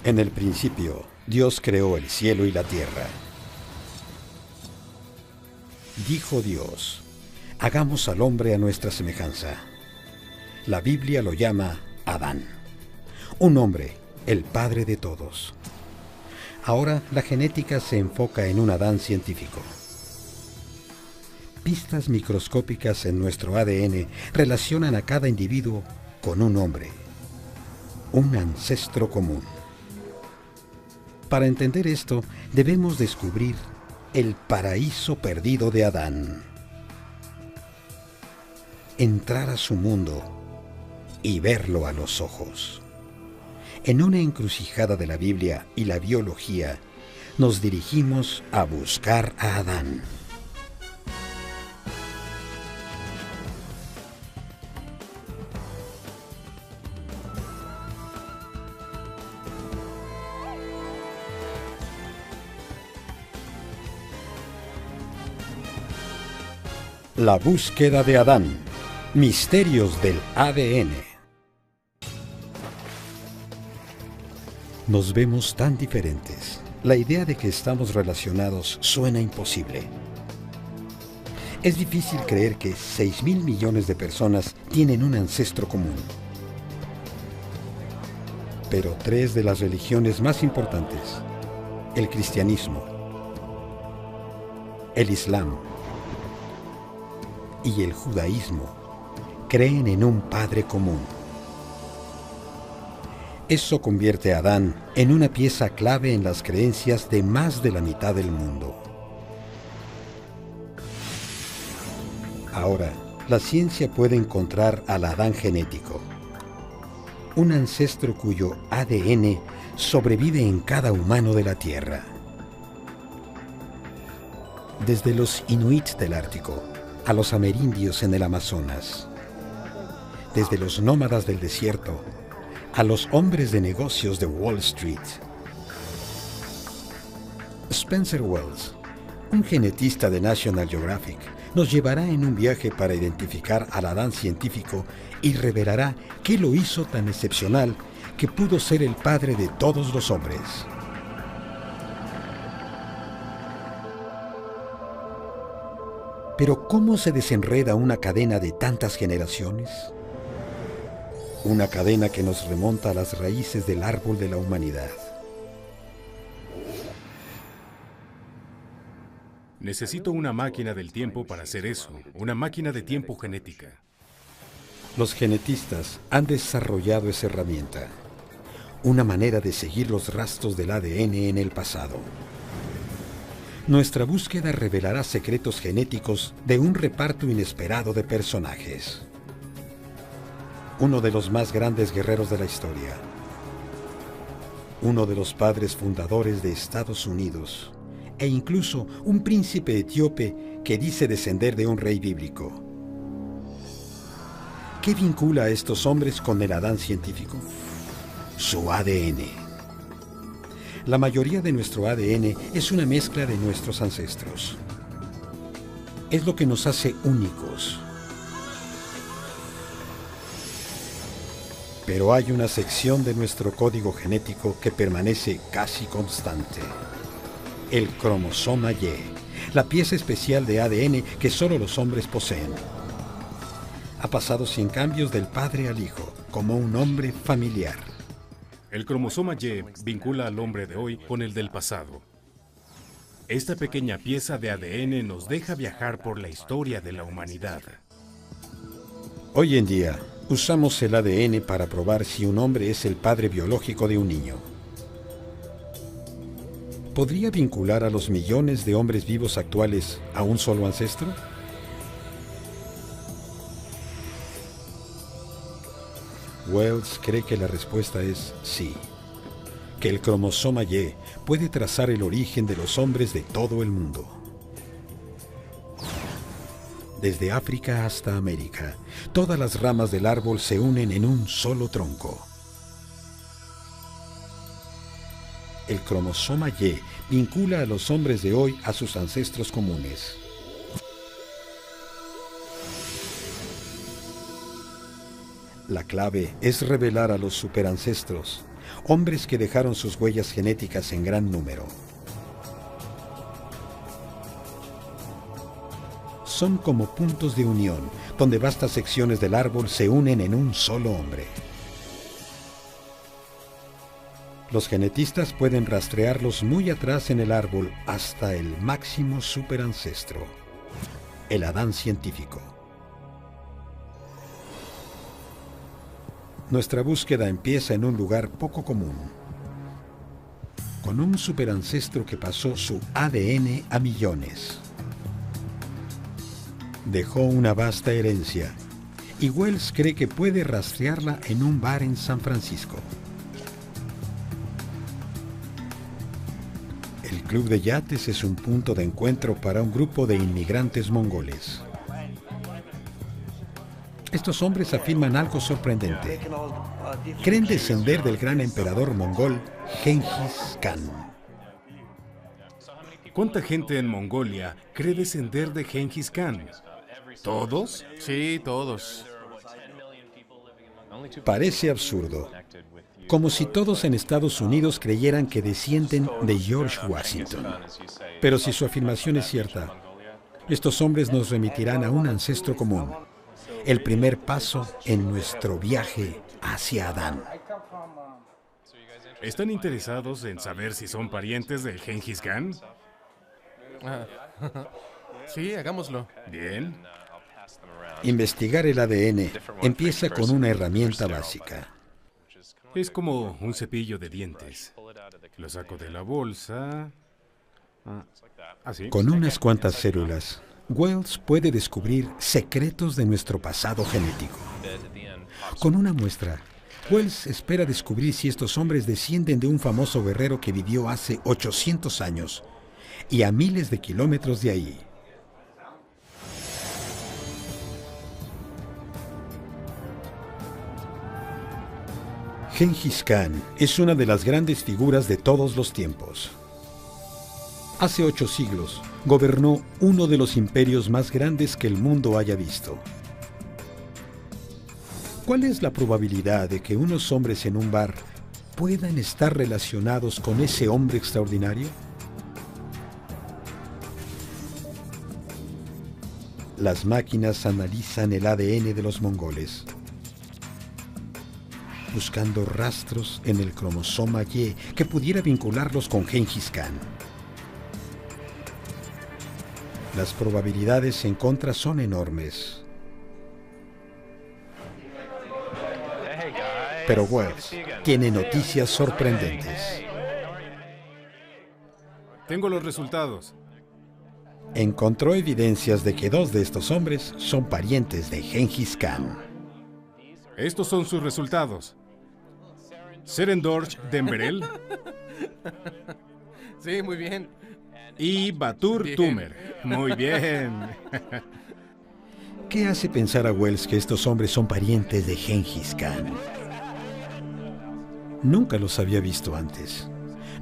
En el principio, Dios creó el cielo y la tierra. Dijo Dios, hagamos al hombre a nuestra semejanza. La Biblia lo llama Adán. Un hombre, el padre de todos. Ahora la genética se enfoca en un Adán científico. Pistas microscópicas en nuestro ADN relacionan a cada individuo con un hombre, un ancestro común. Para entender esto, debemos descubrir el paraíso perdido de Adán. Entrar a su mundo y verlo a los ojos. En una encrucijada de la Biblia y la biología, nos dirigimos a buscar a Adán. La búsqueda de Adán. Misterios del ADN. Nos vemos tan diferentes. La idea de que estamos relacionados suena imposible. Es difícil creer que 6.000 millones de personas tienen un ancestro común. Pero tres de las religiones más importantes, el cristianismo, el islam y el judaísmo, creen en un padre común. Eso convierte a Adán en una pieza clave en las creencias de más de la mitad del mundo. Ahora, la ciencia puede encontrar al Adán genético, un ancestro cuyo ADN sobrevive en cada humano de la Tierra. Desde los inuits del Ártico a los amerindios en el Amazonas, desde los nómadas del desierto a los hombres de negocios de Wall Street. Spencer Wells, un genetista de National Geographic, nos llevará en un viaje para identificar al Adán científico y revelará qué lo hizo tan excepcional que pudo ser el padre de todos los hombres. Pero ¿cómo se desenreda una cadena de tantas generaciones? Una cadena que nos remonta a las raíces del árbol de la humanidad. Necesito una máquina del tiempo para hacer eso, una máquina de tiempo genética. Los genetistas han desarrollado esa herramienta, una manera de seguir los rastros del ADN en el pasado. Nuestra búsqueda revelará secretos genéticos de un reparto inesperado de personajes. Uno de los más grandes guerreros de la historia. Uno de los padres fundadores de Estados Unidos. E incluso un príncipe etíope que dice descender de un rey bíblico. ¿Qué vincula a estos hombres con el Adán científico? Su ADN. La mayoría de nuestro ADN es una mezcla de nuestros ancestros. Es lo que nos hace únicos. Pero hay una sección de nuestro código genético que permanece casi constante. El cromosoma Y, la pieza especial de ADN que solo los hombres poseen. Ha pasado sin cambios del padre al hijo, como un hombre familiar. El cromosoma Y vincula al hombre de hoy con el del pasado. Esta pequeña pieza de ADN nos deja viajar por la historia de la humanidad. Hoy en día, usamos el ADN para probar si un hombre es el padre biológico de un niño. ¿Podría vincular a los millones de hombres vivos actuales a un solo ancestro? Wells cree que la respuesta es sí, que el cromosoma Y puede trazar el origen de los hombres de todo el mundo. Desde África hasta América, todas las ramas del árbol se unen en un solo tronco. El cromosoma Y vincula a los hombres de hoy a sus ancestros comunes. La clave es revelar a los superancestros, hombres que dejaron sus huellas genéticas en gran número. Son como puntos de unión, donde vastas secciones del árbol se unen en un solo hombre. Los genetistas pueden rastrearlos muy atrás en el árbol hasta el máximo superancestro, el Adán científico. Nuestra búsqueda empieza en un lugar poco común, con un superancestro que pasó su ADN a millones. Dejó una vasta herencia y Wells cree que puede rastrearla en un bar en San Francisco. El club de yates es un punto de encuentro para un grupo de inmigrantes mongoles. Estos hombres afirman algo sorprendente. Creen descender del gran emperador mongol Genghis Khan. ¿Cuánta gente en Mongolia cree descender de Genghis Khan? ¿Todos? Sí, todos. Parece absurdo, como si todos en Estados Unidos creyeran que descienden de George Washington. Pero si su afirmación es cierta, estos hombres nos remitirán a un ancestro común, el primer paso en nuestro viaje hacia Adán. ¿Están interesados en saber si son parientes del Genghis Khan? Sí, hagámoslo. Bien. Investigar el ADN empieza con una herramienta básica. Es como un cepillo de dientes. Lo saco de la bolsa. Así. Con unas cuantas células, Wells puede descubrir secretos de nuestro pasado genético. Con una muestra, Wells espera descubrir si estos hombres descienden de un famoso guerrero que vivió hace 800 años y a miles de kilómetros de ahí. Genghis Khan es una de las grandes figuras de todos los tiempos. Hace 8 siglos, gobernó uno de los imperios más grandes que el mundo haya visto. ¿Cuál es la probabilidad de que unos hombres en un bar puedan estar relacionados con ese hombre extraordinario? Las máquinas analizan el ADN de los mongoles, buscando rastros en el cromosoma Y que pudiera vincularlos con Genghis Khan. Las probabilidades en contra son enormes. Pero Wells tiene noticias sorprendentes. Tengo los resultados. Encontró evidencias de que 2 de estos hombres son parientes de Genghis Khan. Estos son sus resultados. Serendorch Demberel Sí, muy bien. y Batur Bien. Tumer. Muy bien. ¿Qué hace pensar a Wells que estos hombres son parientes de Genghis Khan? Nunca los había visto antes.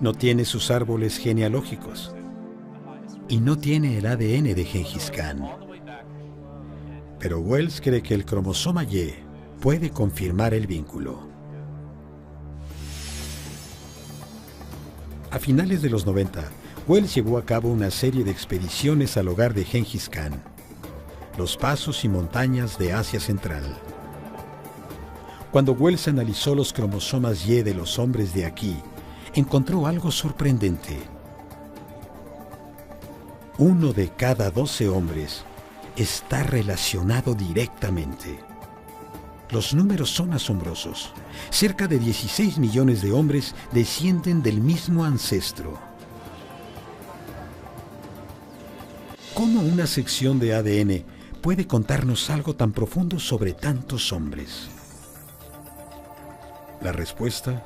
No tiene sus árboles genealógicos. Y no tiene el ADN de Genghis Khan. Pero Wells cree que el cromosoma Y puede confirmar el vínculo. A finales de los 90, Wells llevó a cabo una serie de expediciones al hogar de Genghis Khan, los pasos y montañas de Asia Central. Cuando Wells analizó los cromosomas Y de los hombres de aquí, encontró algo sorprendente. 1 de cada 12 hombres está relacionado directamente. Los números son asombrosos. Cerca de 16 millones de hombres descienden del mismo ancestro. ¿Cómo una sección de ADN puede contarnos algo tan profundo sobre tantos hombres? La respuesta: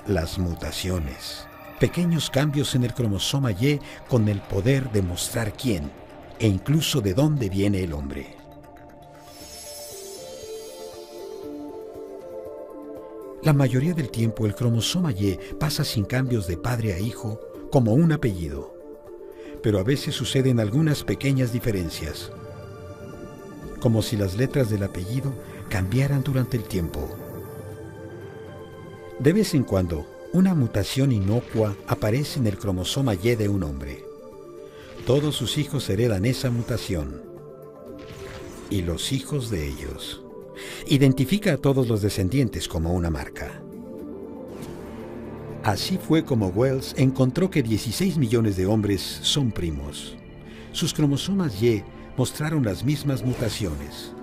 las mutaciones. Pequeños cambios en el cromosoma Y con el poder de mostrar quién e incluso de dónde viene el hombre. La mayoría del tiempo el cromosoma Y pasa sin cambios de padre a hijo, como un apellido. Pero a veces suceden algunas pequeñas diferencias, como si las letras del apellido cambiaran durante el tiempo. De vez en cuando, Una mutación inocua aparece en el cromosoma Y de un hombre. Todos sus hijos heredan esa mutación. Y los hijos de ellos. Identifica a todos los descendientes como una marca. Así fue como Wells encontró que 16 millones de hombres son primos. Sus cromosomas Y mostraron las mismas mutaciones.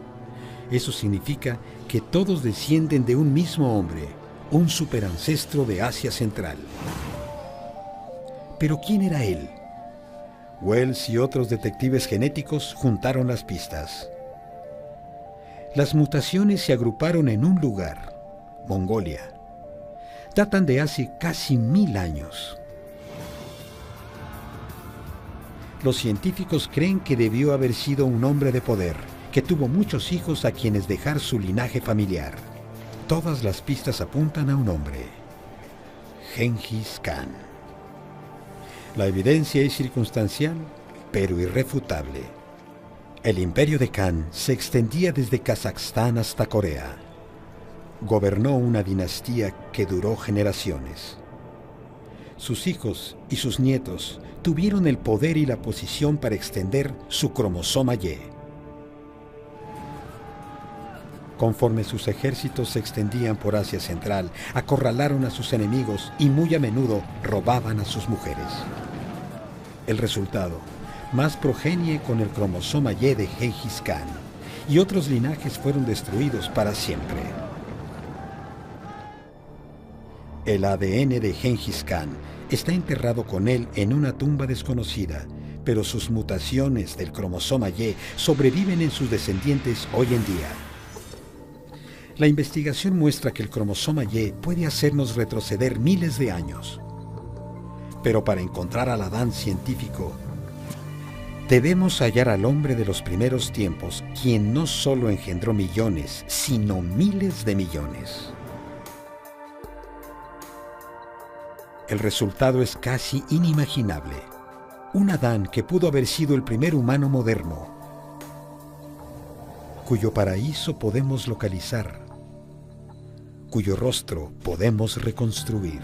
Eso significa que todos descienden de un mismo hombre, un superancestro de Asia Central. ¿Pero quién era él? Wells y otros detectives genéticos juntaron las pistas. Las mutaciones se agruparon en un lugar, Mongolia. Datan de hace casi 1000 años. Los científicos creen que debió haber sido un hombre de poder, que tuvo muchos hijos a quienes dejar su linaje familiar. Todas las pistas apuntan a un hombre, Gengis Khan. La evidencia es circunstancial, pero irrefutable. El imperio de Khan se extendía desde Kazajstán hasta Corea. Gobernó una dinastía que duró generaciones. Sus hijos y sus nietos tuvieron el poder y la posición para extender su cromosoma Y. Conforme sus ejércitos se extendían por Asia Central, acorralaron a sus enemigos y muy a menudo robaban a sus mujeres. El resultado, más progenie con el cromosoma Y de Gengis Khan, y otros linajes fueron destruidos para siempre. El ADN de Gengis Khan está enterrado con él en una tumba desconocida, pero sus mutaciones del cromosoma Y sobreviven en sus descendientes hoy en día. La investigación muestra que el cromosoma Y puede hacernos retroceder miles de años. Pero para encontrar al Adán científico, debemos hallar al hombre de los primeros tiempos, quien no solo engendró millones, sino miles de millones. El resultado es casi inimaginable. Un Adán que pudo haber sido el primer humano moderno, cuyo paraíso podemos localizar, cuyo rostro podemos reconstruir.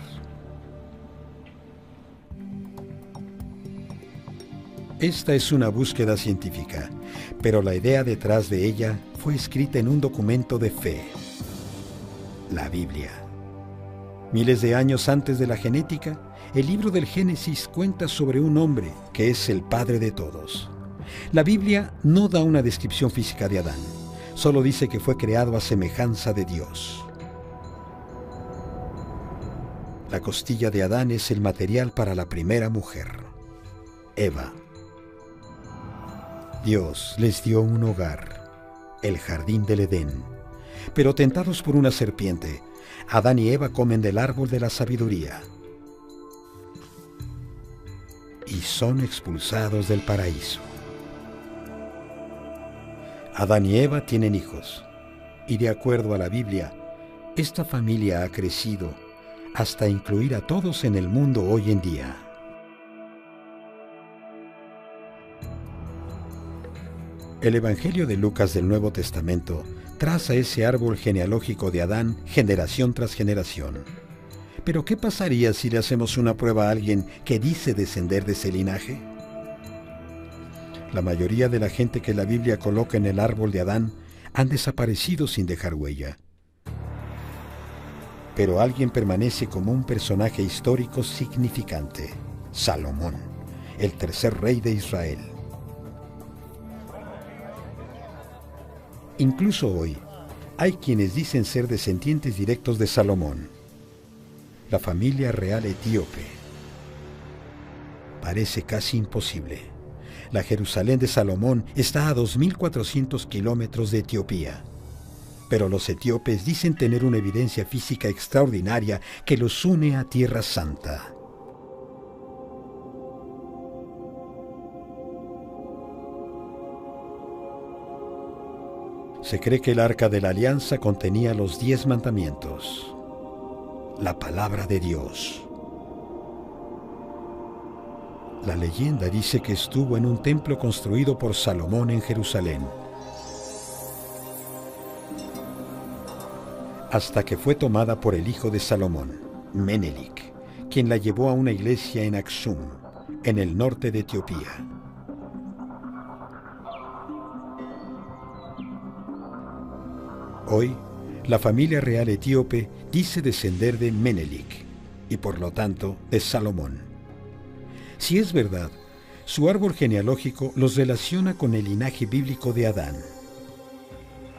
Esta es una búsqueda científica, pero la idea detrás de ella fue escrita en un documento de fe, la Biblia. Miles de años antes de la genética, el libro del Génesis cuenta sobre un hombre que es el padre de todos. La Biblia no da una descripción física de Adán, solo dice que fue creado a semejanza de Dios. La costilla de Adán es el material para la primera mujer, Eva. Dios les dio un hogar, el jardín del Edén, pero tentados por una serpiente, Adán y Eva comen del árbol de la sabiduría y son expulsados del paraíso. Adán y Eva tienen hijos, y de acuerdo a la Biblia, esta familia ha crecido hasta incluir a todos en el mundo hoy en día. El Evangelio de Lucas del Nuevo Testamento traza ese árbol genealógico de Adán generación tras generación. Pero ¿qué pasaría si le hacemos una prueba a alguien que dice descender de ese linaje? La mayoría de la gente que la Biblia coloca en el árbol de Adán han desaparecido sin dejar huella. Pero alguien permanece como un personaje histórico significante: Salomón, el tercer rey de Israel. Incluso hoy, hay quienes dicen ser descendientes directos de Salomón, la familia real etíope. Parece casi imposible. La Jerusalén de Salomón está a 2.400 kilómetros de Etiopía. Pero los etíopes dicen tener una evidencia física extraordinaria que los une a Tierra Santa. Se cree que el Arca de la Alianza contenía los 10 mandamientos, la palabra de Dios. La leyenda dice que estuvo en un templo construido por Salomón en Jerusalén, hasta que fue tomada por el hijo de Salomón, Menelik, quien la llevó a una iglesia en Aksum, en el norte de Etiopía. Hoy, la familia real etíope dice descender de Menelik y por lo tanto de Salomón. Si es verdad, su árbol genealógico los relaciona con el linaje bíblico de Adán.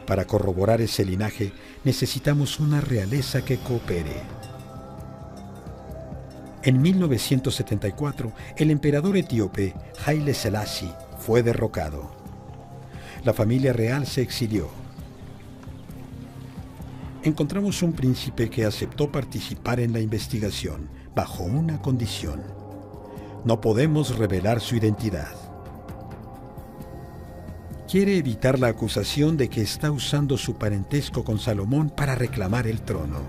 Para corroborar ese linaje necesitamos una realeza que coopere. En 1974, el emperador etíope Haile Selassie fue derrocado. La familia real se exilió. Encontramos un príncipe que aceptó participar en la investigación bajo una condición: no podemos revelar su identidad. Quiere evitar la acusación de que está usando su parentesco con Salomón para reclamar el trono.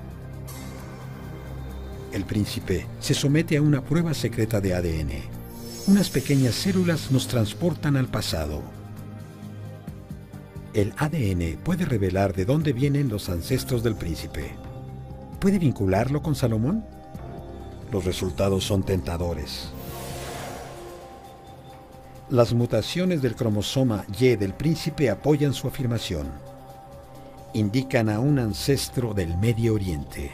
El príncipe se somete a una prueba secreta de ADN. Unas pequeñas células nos transportan al pasado. El ADN puede revelar de dónde vienen los ancestros del príncipe. ¿Puede vincularlo con Salomón? Los resultados son tentadores. Las mutaciones del cromosoma Y del príncipe apoyan su afirmación. Indican a un ancestro del Medio Oriente.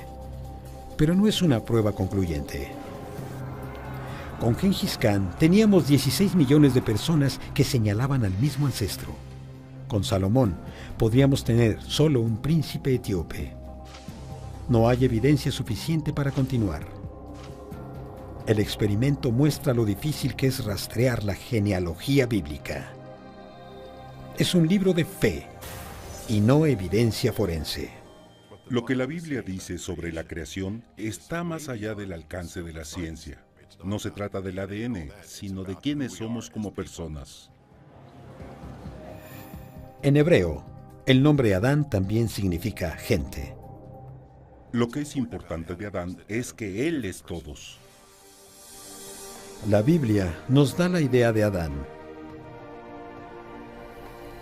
Pero no es una prueba concluyente. Con Gengis Khan teníamos 16 millones de personas que señalaban al mismo ancestro. Con Salomón podríamos tener solo un príncipe etíope. No hay evidencia suficiente para continuar. El experimento muestra lo difícil que es rastrear la genealogía bíblica. Es un libro de fe y no evidencia forense. Lo que la Biblia dice sobre la creación está más allá del alcance de la ciencia. No se trata del ADN, sino de quiénes somos como personas. En hebreo, el nombre Adán también significa gente. Lo que es importante de Adán es que él es todos. La Biblia nos da la idea de Adán,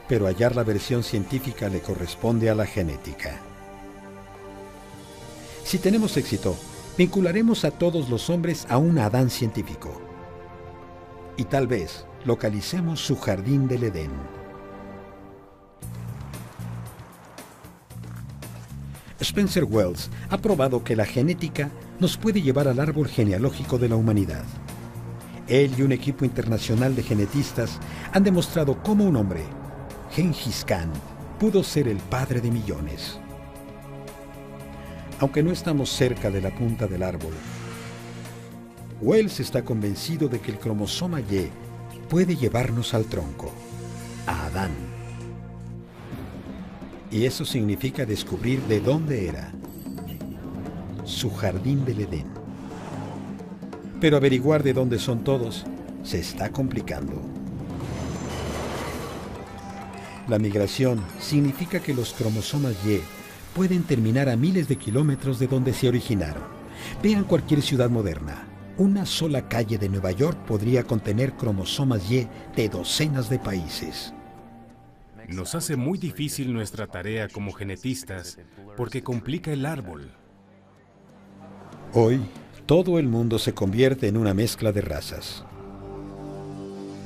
pero hallar la versión científica le corresponde a la genética. Si tenemos éxito, vincularemos a todos los hombres a un Adán científico. Y tal vez localicemos su jardín del Edén. Spencer Wells ha probado que la genética nos puede llevar al árbol genealógico de la humanidad. Él y un equipo internacional de genetistas han demostrado cómo un hombre, Gengis Khan, pudo ser el padre de millones. Aunque no estamos cerca de la punta del árbol, Wells está convencido de que el cromosoma Y puede llevarnos al tronco, a Adán. Y eso significa descubrir de dónde era su jardín del Edén. Pero averiguar de dónde son todos se está complicando. La migración significa que los cromosomas Y pueden terminar a miles de kilómetros de donde se originaron. Vean cualquier ciudad moderna. Una sola calle de Nueva York podría contener cromosomas Y de docenas de países. Nos hace muy difícil nuestra tarea como genetistas porque complica el árbol. Hoy, todo el mundo se convierte en una mezcla de razas.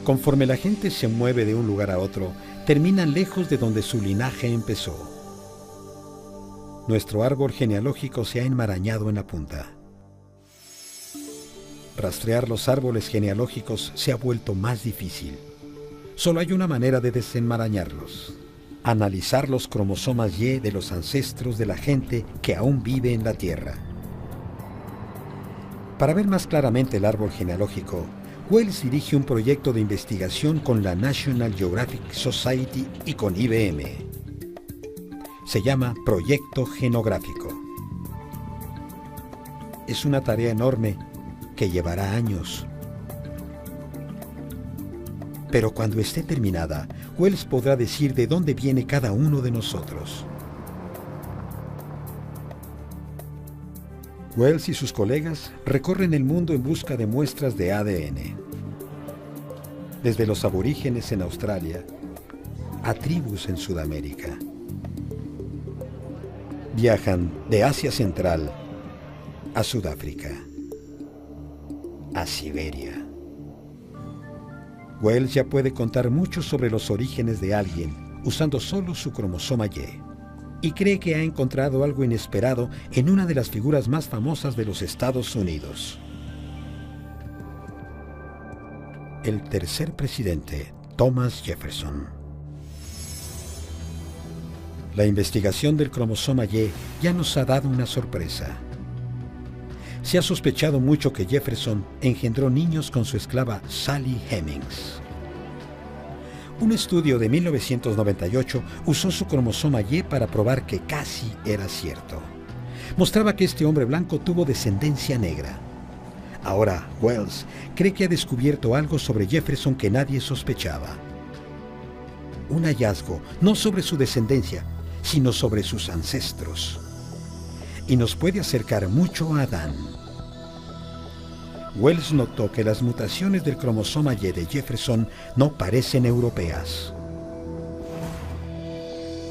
Conforme la gente se mueve de un lugar a otro, terminan lejos de donde su linaje empezó. Nuestro árbol genealógico se ha enmarañado en la punta. Rastrear los árboles genealógicos se ha vuelto más difícil. Solo hay una manera de desenmarañarlos: analizar los cromosomas Y de los ancestros de la gente que aún vive en la Tierra. Para ver más claramente el árbol genealógico, Wells dirige un proyecto de investigación con la National Geographic Society y con IBM. Se llama Proyecto Genográfico. Es una tarea enorme que llevará años. Pero cuando esté terminada, Wells podrá decir de dónde viene cada uno de nosotros. Wells y sus colegas recorren el mundo en busca de muestras de ADN. Desde los aborígenes en Australia a tribus en Sudamérica. Viajan de Asia Central a Sudáfrica, a Siberia. Wells ya puede contar mucho sobre los orígenes de alguien usando solo su cromosoma Y, y cree que ha encontrado algo inesperado en una de las figuras más famosas de los Estados Unidos. El tercer presidente, Thomas Jefferson. La investigación del cromosoma Y ya nos ha dado una sorpresa. Se ha sospechado mucho que Jefferson engendró niños con su esclava Sally Hemings. Un estudio de 1998 usó su cromosoma Y para probar que casi era cierto. Mostraba que este hombre blanco tuvo descendencia negra. Ahora, Wells cree que ha descubierto algo sobre Jefferson que nadie sospechaba. Un hallazgo, no sobre su descendencia, sino sobre sus ancestros. Y nos puede acercar mucho a Adán. Wells notó que las mutaciones del cromosoma Y de Jefferson no parecen europeas.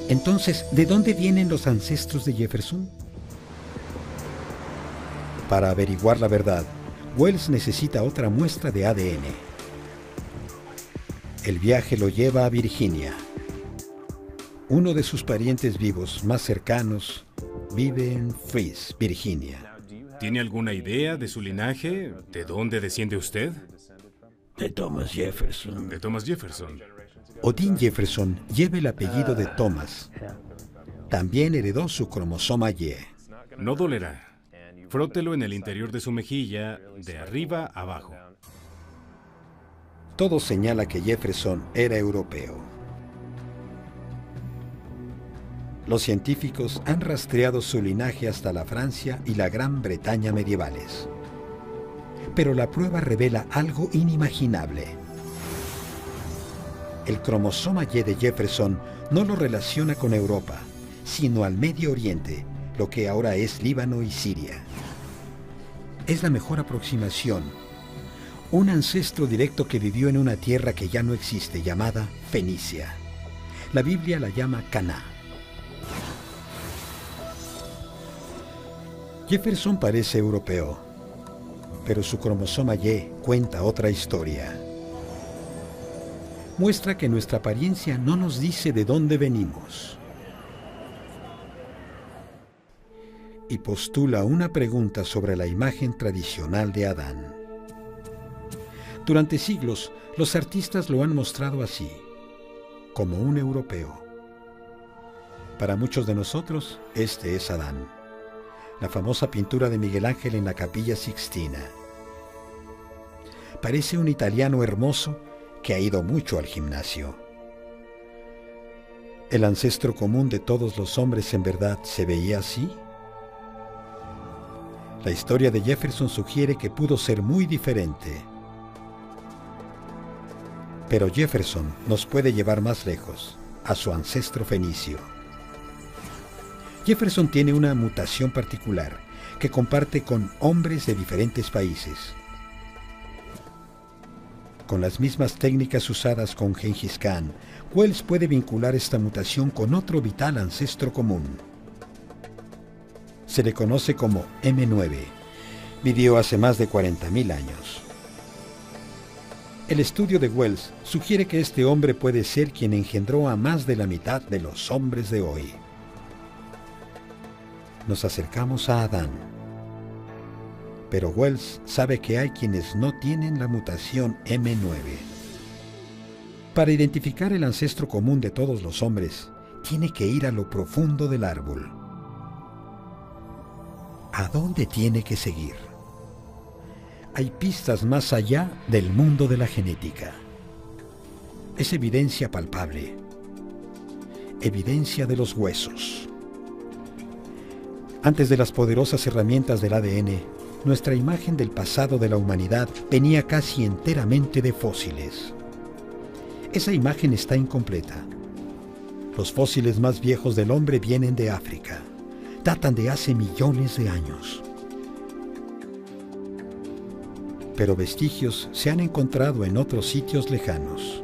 Entonces, ¿de dónde vienen los ancestros de Jefferson? Para averiguar la verdad, Wells necesita otra muestra de ADN. El viaje lo lleva a Virginia. Uno de sus parientes vivos más cercanos vive en Fries, Virginia. ¿Tiene alguna idea de su linaje? ¿De dónde desciende usted? De Thomas Jefferson. De Thomas Jefferson. Odin Jefferson lleva el apellido de Thomas. También heredó su cromosoma Y. No dolerá. Frótelo en el interior de su mejilla, de arriba a abajo. Todo señala que Jefferson era europeo. Los científicos han rastreado su linaje hasta la Francia y la Gran Bretaña medievales. Pero la prueba revela algo inimaginable. El cromosoma Y de Jefferson no lo relaciona con Europa, sino al Medio Oriente, lo que ahora es Líbano y Siria. Es la mejor aproximación. Un ancestro directo que vivió en una tierra que ya no existe, llamada Fenicia. La Biblia la llama Caná. Jefferson parece europeo, pero su cromosoma Y cuenta otra historia. Muestra que nuestra apariencia no nos dice de dónde venimos. Y postula una pregunta sobre la imagen tradicional de Adán. Durante siglos, los artistas lo han mostrado así, como un europeo. Para muchos de nosotros, este es Adán. La famosa pintura de Miguel Ángel en la Capilla Sixtina. Parece un italiano hermoso que ha ido mucho al gimnasio. ¿El ancestro común de todos los hombres en verdad se veía así? La historia de Jefferson sugiere que pudo ser muy diferente. Pero Jefferson nos puede llevar más lejos, a su ancestro fenicio. Jefferson tiene una mutación particular que comparte con hombres de diferentes países. Con las mismas técnicas usadas con Gengis Khan, Wells puede vincular esta mutación con otro vital ancestro común. Se le conoce como M9. Vivió hace más de 40.000 años. El estudio de Wells sugiere que este hombre puede ser quien engendró a más de la mitad de los hombres de hoy. Nos acercamos a Adán. Pero Wells sabe que hay quienes no tienen la mutación M9. Para identificar el ancestro común de todos los hombres, tiene que ir a lo profundo del árbol. ¿A dónde tiene que seguir? Hay pistas más allá del mundo de la genética. Es evidencia palpable. Evidencia de los huesos. Antes de las poderosas herramientas del ADN, nuestra imagen del pasado de la humanidad venía casi enteramente de fósiles. Esa imagen está incompleta. Los fósiles más viejos del hombre vienen de África. Datan de hace millones de años. Pero vestigios se han encontrado en otros sitios lejanos.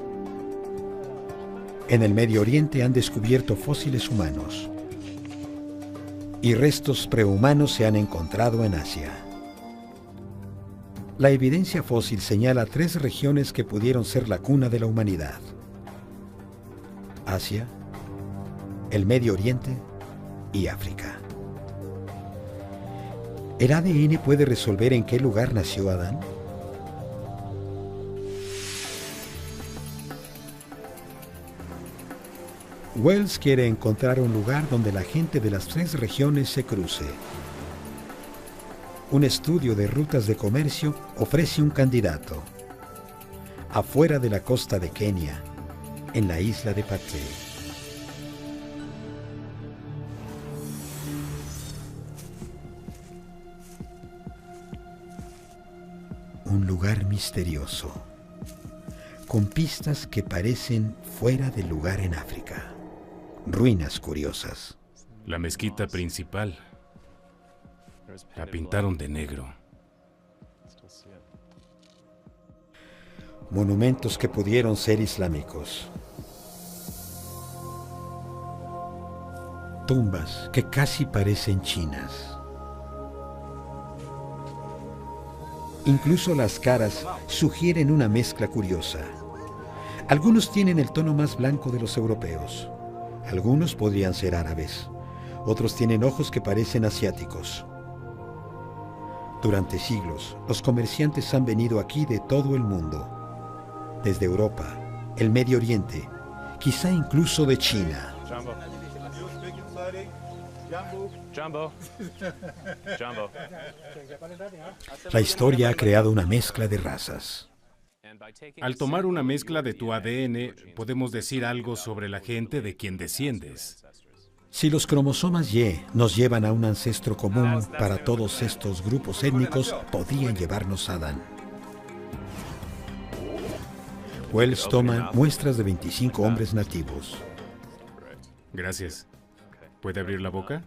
En el Medio Oriente han descubierto fósiles humanos. y restos prehumanos se han encontrado en Asia. La evidencia fósil señala 3 regiones que pudieron ser la cuna de la humanidad: Asia, el Medio Oriente y África. ¿El ADN puede resolver en qué lugar nació Adán? Wells quiere encontrar un lugar donde la gente de las 3 regiones se cruce. Un estudio de rutas de comercio ofrece un candidato: afuera de la costa de Kenia, en la isla de Paté. Un lugar misterioso, con pistas que parecen fuera del lugar en África. Ruinas curiosas. La mezquita principal. La pintaron de negro. Monumentos que pudieron ser islámicos. Tumbas que casi parecen chinas. Incluso las caras sugieren una mezcla curiosa. Algunos tienen el tono más blanco de los europeos. Algunos podrían ser árabes. Otros tienen ojos que parecen asiáticos. Durante siglos, los comerciantes han venido aquí de todo el mundo. Desde Europa, el Medio Oriente, quizá incluso de China. La historia ha creado una mezcla de razas. Al tomar una mezcla de tu ADN, podemos decir algo sobre la gente de quien desciendes. Si los cromosomas Y nos llevan a un ancestro común para todos estos grupos étnicos, podrían llevarnos a Adán. Wells toma muestras de 25 hombres nativos. Gracias. ¿Puede abrir la boca?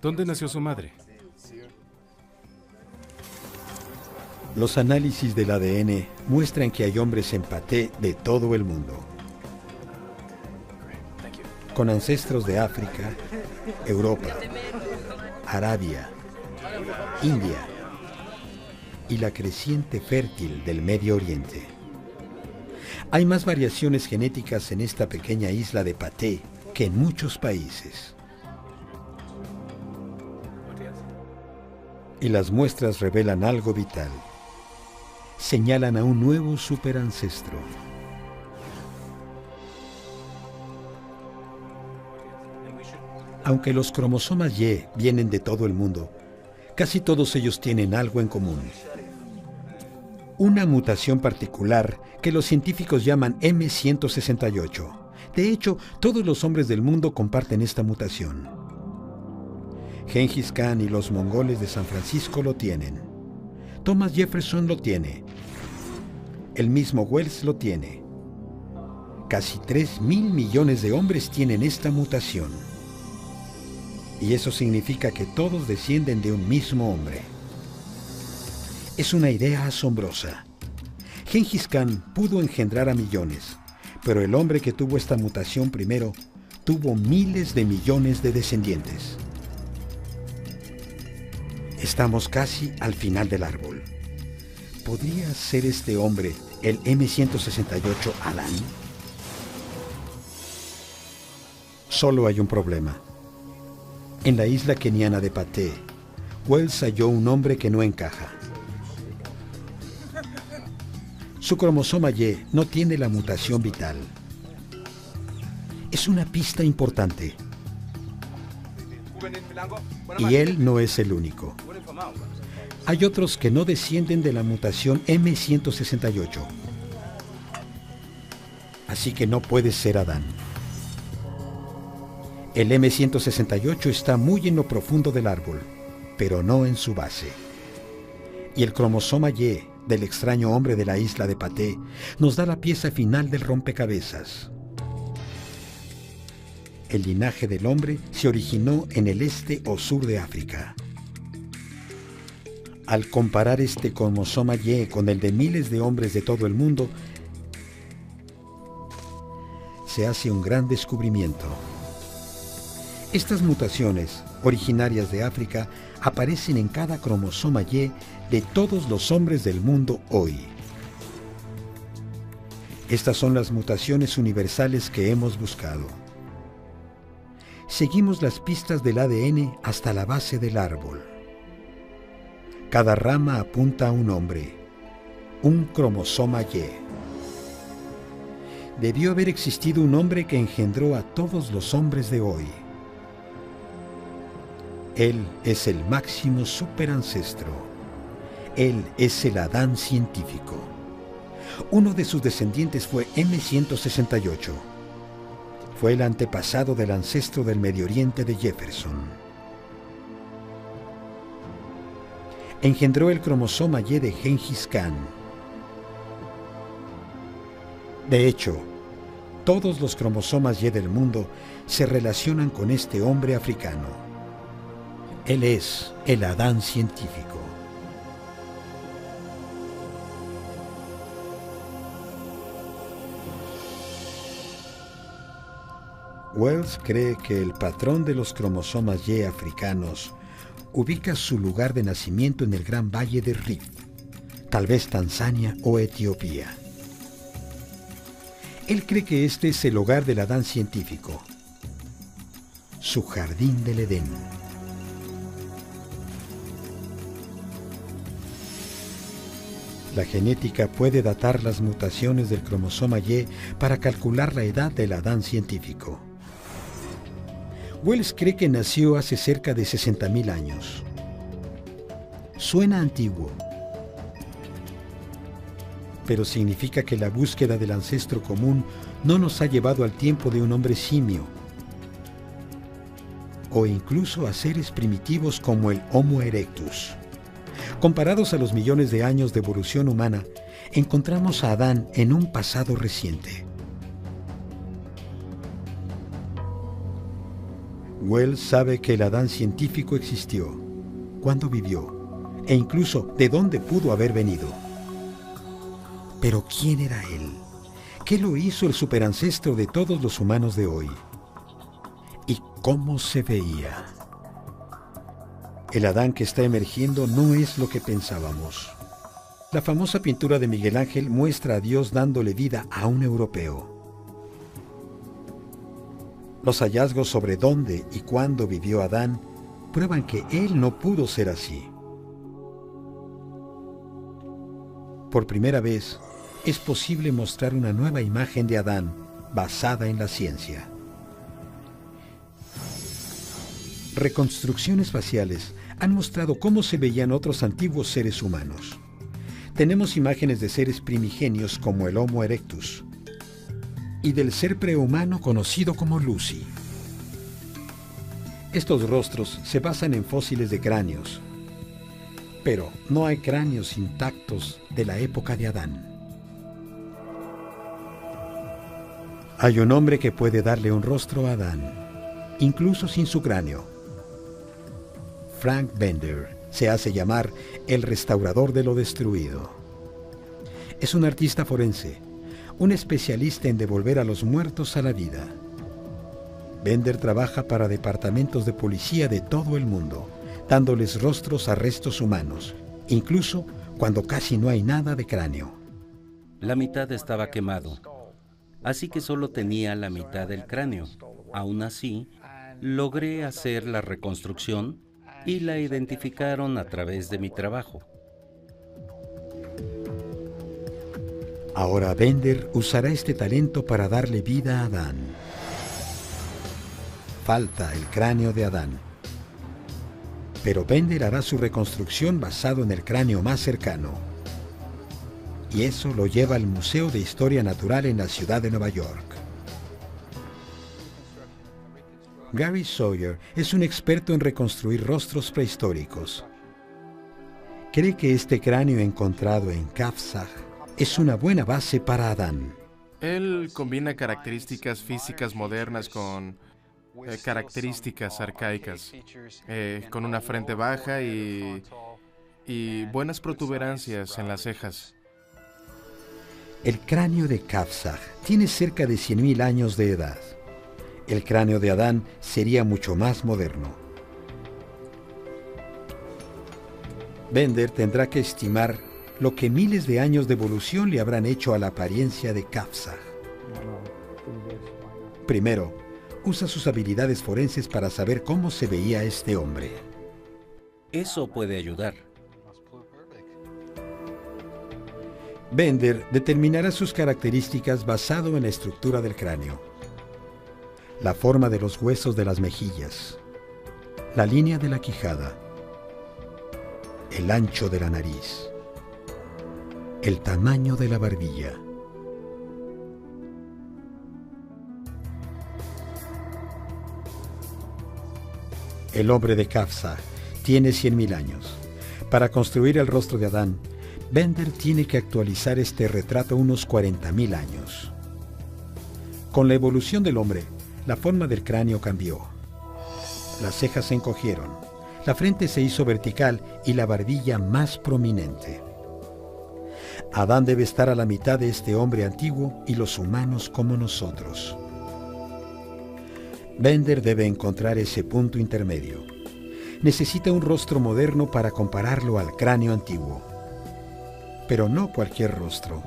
¿Dónde nació su madre? Los análisis del ADN muestran que hay hombres en Paté de todo el mundo, con ancestros de África, Europa, Arabia, India y la creciente fértil del Medio Oriente. Hay más variaciones genéticas en esta pequeña isla de Paté que en muchos países. Y las muestras revelan algo vital. Señalan a un nuevo superancestro. Aunque los cromosomas Y vienen de todo el mundo, casi todos ellos tienen algo en común. Una mutación particular que los científicos llaman M168. De hecho, todos los hombres del mundo comparten esta mutación. Gengis Khan y los mongoles de San Francisco lo tienen. Thomas Jefferson lo tiene. El mismo Wells lo tiene. Casi 3.000 millones de hombres tienen esta mutación. Y eso significa que todos descienden de un mismo hombre. Es una idea asombrosa. Gengis Khan pudo engendrar a millones, pero el hombre que tuvo esta mutación primero tuvo miles de millones de descendientes. Estamos casi al final del árbol. ¿Podría ser este hombre el M168 Adán? Solo hay un problema. En la isla keniana de Paté, Wells halló un hombre que no encaja. Su cromosoma Y no tiene la mutación vital. Es una pista importante. Y él no es el único. Hay otros que no descienden de la mutación M168. Así que no puede ser Adán. El M168 está muy en lo profundo del árbol, pero no en su base. Y el cromosoma Y del extraño hombre de la isla de Paté nos da la pieza final del rompecabezas. El linaje del hombre se originó en el este o sur de África. Al comparar este cromosoma Y con el de miles de hombres de todo el mundo, se hace un gran descubrimiento. Estas mutaciones originarias de África, aparecen en cada cromosoma Y de todos los hombres del mundo hoy. Estas son las mutaciones universales que hemos buscado. Seguimos las pistas del ADN hasta la base del árbol. Cada rama apunta a un hombre, un cromosoma Y. Debió haber existido un hombre que engendró a todos los hombres de hoy. Él es el máximo superancestro. Él es el Adán científico. Uno de sus descendientes fue M168. Fue el antepasado del ancestro del Medio Oriente de Jefferson. Engendró el cromosoma Y de Gengis Khan. De hecho, todos los cromosomas Y del mundo se relacionan con este hombre africano. Él es el Adán científico. Wells cree que el patrón de los cromosomas Y africanos ubica su lugar de nacimiento en el gran valle de Rift, tal vez Tanzania o Etiopía. Él cree que este es el hogar del Adán científico, su jardín del Edén. La genética puede datar las mutaciones del cromosoma Y para calcular la edad del Adán científico. Wells cree que nació hace cerca de 60.000 años. Suena antiguo, pero significa que la búsqueda del ancestro común no nos ha llevado al tiempo de un hombre simio, o incluso a seres primitivos como el Homo erectus. Comparados a los millones de años de evolución humana, encontramos a Adán en un pasado reciente. Wells sabe que el Adán científico existió, cuándo vivió, e incluso de dónde pudo haber venido. Pero ¿quién era él? ¿Qué lo hizo el superancestro de todos los humanos de hoy? ¿Y cómo se veía? El Adán que está emergiendo no es lo que pensábamos. La famosa pintura de Miguel Ángel muestra a Dios dándole vida a un europeo. Los hallazgos sobre dónde y cuándo vivió Adán prueban que él no pudo ser así. Por primera vez, es posible mostrar una nueva imagen de Adán basada en la ciencia. Reconstrucciones faciales han mostrado cómo se veían otros antiguos seres humanos. Tenemos imágenes de seres primigenios como el Homo erectus y del ser prehumano conocido como Lucy. Estos rostros se basan en fósiles de cráneos, pero no hay cráneos intactos de la época de Adán. Hay un hombre que puede darle un rostro a Adán, incluso sin su cráneo. Frank Bender se hace llamar el restaurador de lo destruido. Es un artista forense, un especialista en devolver a los muertos a la vida. Bender trabaja para departamentos de policía de todo el mundo, dándoles rostros a restos humanos, incluso cuando casi no hay nada de cráneo. La mitad estaba quemado, así que solo tenía la mitad del cráneo. Aún así, logré hacer la reconstrucción y la identificaron a través de mi trabajo. Ahora Bender usará este talento para darle vida a Adán. Falta el cráneo de Adán. Pero Bender hará su reconstrucción basado en el cráneo más cercano. Y eso lo lleva al Museo de Historia Natural en la ciudad de Nueva York. Gary Sawyer es un experto en reconstruir rostros prehistóricos. Cree que este cráneo encontrado en Kafzag es una buena base para Adán. Él combina características físicas modernas con características arcaicas, con una frente baja y buenas protuberancias en las cejas. El cráneo de Kafzag tiene cerca de 100.000 años de edad. El cráneo de Adán sería mucho más moderno. Bender tendrá que estimar lo que miles de años de evolución le habrán hecho a la apariencia de Kafzag. Primero, usa sus habilidades forenses para saber cómo se veía este hombre. Eso puede ayudar. Bender determinará sus características basado en la estructura del cráneo, la forma de los huesos de las mejillas, la línea de la quijada, el ancho de la nariz, el tamaño de la barbilla. El hombre de Kafzag tiene 100.000 años. Para construir el rostro de Adán, Bender tiene que actualizar este retrato unos 40.000 años. Con la evolución del hombre, la forma del cráneo cambió. Las cejas se encogieron, la frente se hizo vertical y la barbilla más prominente. Adán debe estar a la mitad de este hombre antiguo y los humanos como nosotros. Bender debe encontrar ese punto intermedio. Necesita un rostro moderno para compararlo al cráneo antiguo. Pero no cualquier rostro.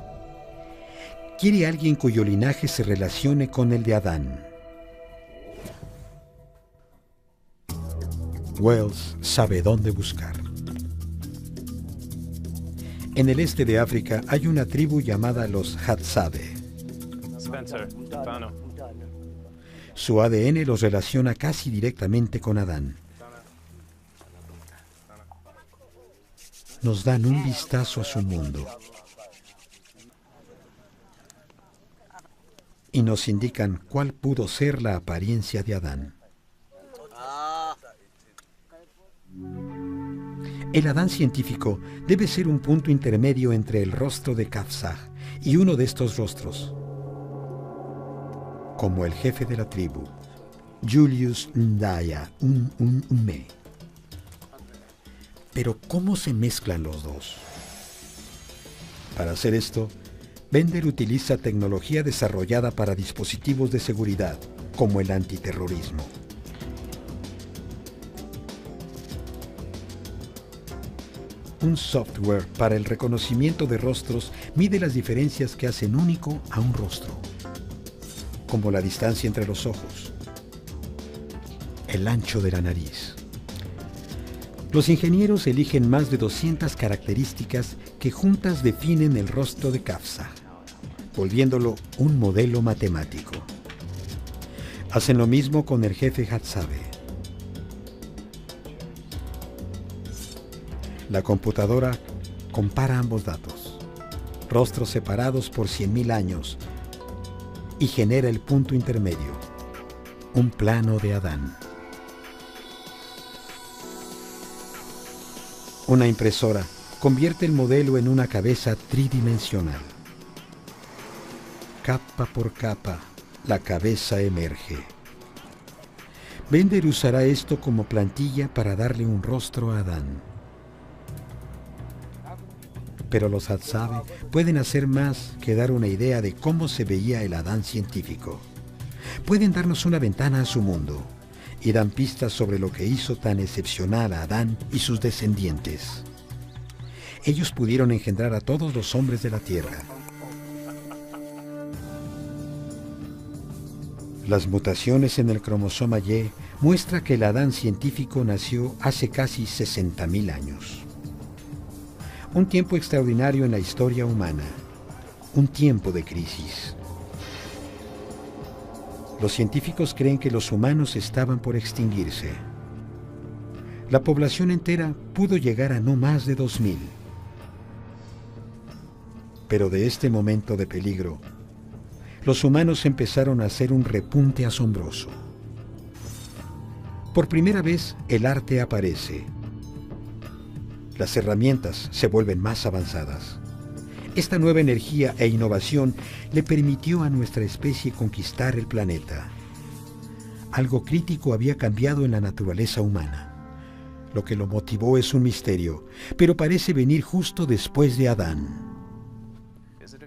Quiere alguien cuyo linaje se relacione con el de Adán. Wells sabe dónde buscar. En el este de África hay una tribu llamada los Hadzabe. Su ADN los relaciona casi directamente con Adán. Nos dan un vistazo a su mundo y nos indican cuál pudo ser la apariencia de Adán. El Adán científico debe ser un punto intermedio entre el rostro de Kafzag y uno de estos rostros, como el jefe de la tribu, Julius Ndaya Ume. Pero ¿cómo se mezclan los dos? Para hacer esto, Bender utiliza tecnología desarrollada para dispositivos de seguridad, como el antiterrorismo. Un software para el reconocimiento de rostros mide las diferencias que hacen único a un rostro, como la distancia entre los ojos, el ancho de la nariz. Los ingenieros eligen más de 200 características que juntas definen el rostro de Kafzag, volviéndolo un modelo matemático. Hacen lo mismo con el jefe Hadzabe. La computadora compara ambos datos, rostros separados por 100.000 años, y genera el punto intermedio, un plano de Adán. Una impresora convierte el modelo en una cabeza tridimensional. Capa por capa, la cabeza emerge. Bender usará esto como plantilla para darle un rostro a Adán. Pero los Hadzabe pueden hacer más que dar una idea de cómo se veía el Adán científico. Pueden darnos una ventana a su mundo y dan pistas sobre lo que hizo tan excepcional a Adán y sus descendientes. Ellos pudieron engendrar a todos los hombres de la tierra. Las mutaciones en el cromosoma Y muestran que el Adán científico nació hace casi 60.000 años. Un tiempo extraordinario en la historia humana, un tiempo de crisis. Los científicos creen que los humanos estaban por extinguirse. La población entera pudo llegar a no más de 2.000. Pero de este momento de peligro, los humanos empezaron a hacer un repunte asombroso. Por primera vez, el arte aparece. Las herramientas se vuelven más avanzadas. Esta nueva energía e innovación le permitió a nuestra especie conquistar el planeta. Algo crítico había cambiado en la naturaleza humana. Lo que lo motivó es un misterio, pero parece venir justo después de Adán.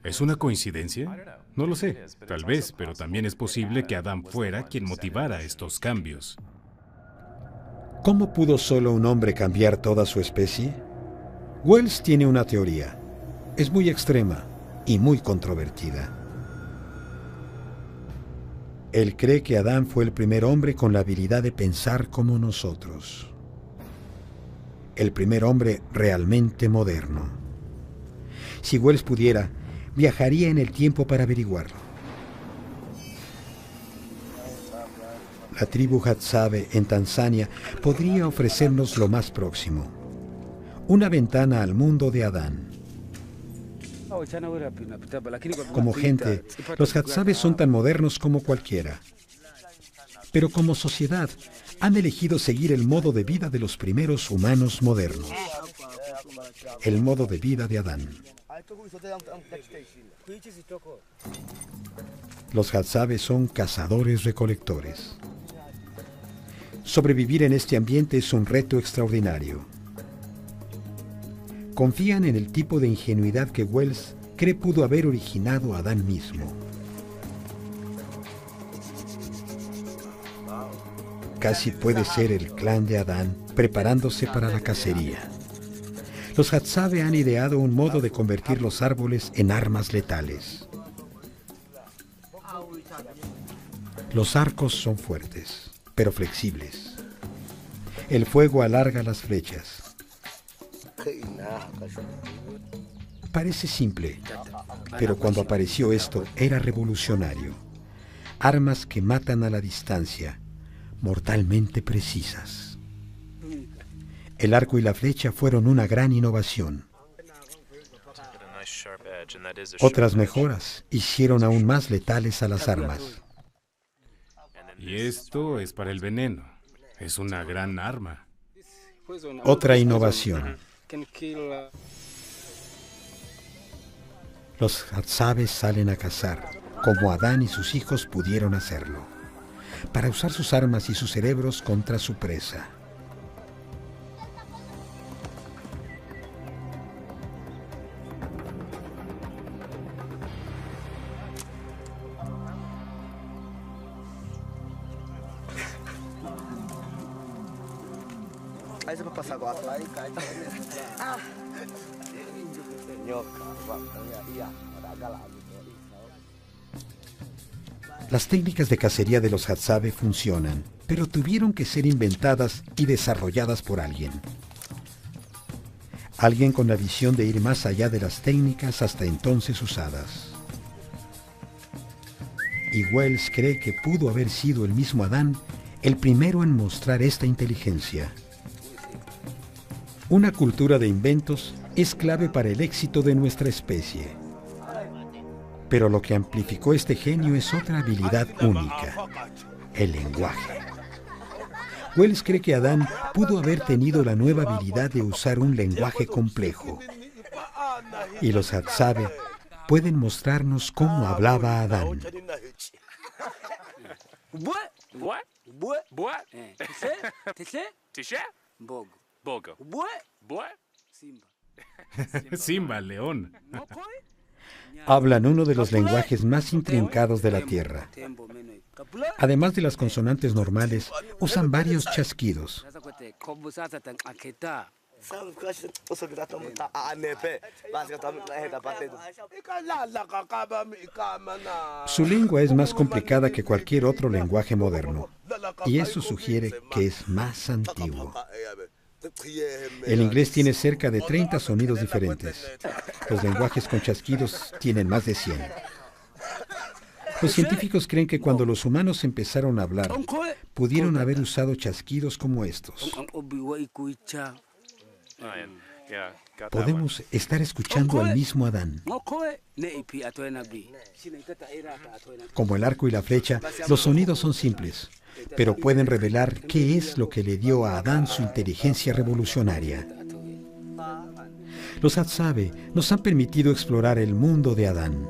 ¿Es una coincidencia? No lo sé, tal vez, pero también es posible que Adán fuera quien motivara estos cambios. ¿Cómo pudo solo un hombre cambiar toda su especie? Wells tiene una teoría. Es muy extrema y muy controvertida. Él cree que Adán fue el primer hombre con la habilidad de pensar como nosotros. El primer hombre realmente moderno. Si Wells pudiera, viajaría en el tiempo para averiguarlo. La tribu Hadzabe en Tanzania podría ofrecernos lo más próximo: una ventana al mundo de Adán. Como gente, los Hadzabe son tan modernos como cualquiera. Pero como sociedad, han elegido seguir el modo de vida de los primeros humanos modernos. El modo de vida de Adán. Los Hadzabe son cazadores-recolectores. Sobrevivir en este ambiente es un reto extraordinario. Confían en el tipo de ingenuidad que Wells cree pudo haber originado a Adán mismo. Casi puede ser el clan de Adán preparándose para la cacería. Los Hadzabe han ideado un modo de convertir los árboles en armas letales. Los arcos son fuertes, pero flexibles. El fuego alarga las flechas. Parece simple, pero cuando apareció esto era revolucionario. Armas que matan a la distancia, mortalmente precisas. El arco y la flecha fueron una gran innovación. Otras mejoras hicieron aún más letales a las armas. Y esto es para el veneno. Es una gran arma. Otra innovación. Los Hadzabe salen a cazar, como Adán y sus hijos pudieron hacerlo, para usar sus armas y sus cerebros contra su presa. Las técnicas de cacería de los Hadzabe funcionan, pero tuvieron que ser inventadas y desarrolladas por alguien. Alguien con la visión de ir más allá de las técnicas hasta entonces usadas. Y Wells cree que pudo haber sido el mismo Adán el primero en mostrar esta inteligencia. Una cultura de inventos es clave para el éxito de nuestra especie. Pero lo que amplificó este genio es otra habilidad única: el lenguaje. Wells cree que Adán pudo haber tenido la nueva habilidad de usar un lenguaje complejo. Y los Hadzabe pueden mostrarnos cómo hablaba Adán. Simba, león. Hablan uno de los lenguajes más intrincados de la Tierra. Además de las consonantes normales, usan varios chasquidos. Su lengua es más complicada que cualquier otro lenguaje moderno, y eso sugiere que es más antiguo. El inglés tiene cerca de 30 sonidos diferentes. Los lenguajes con chasquidos tienen más de 100. Los científicos creen que cuando los humanos empezaron a hablar, pudieron haber usado chasquidos como estos. Podemos estar escuchando al mismo Adán. Como el arco y la flecha, los sonidos son simples, pero pueden revelar qué es lo que le dio a Adán su inteligencia revolucionaria. Los Hadzabe nos han permitido explorar el mundo de Adán.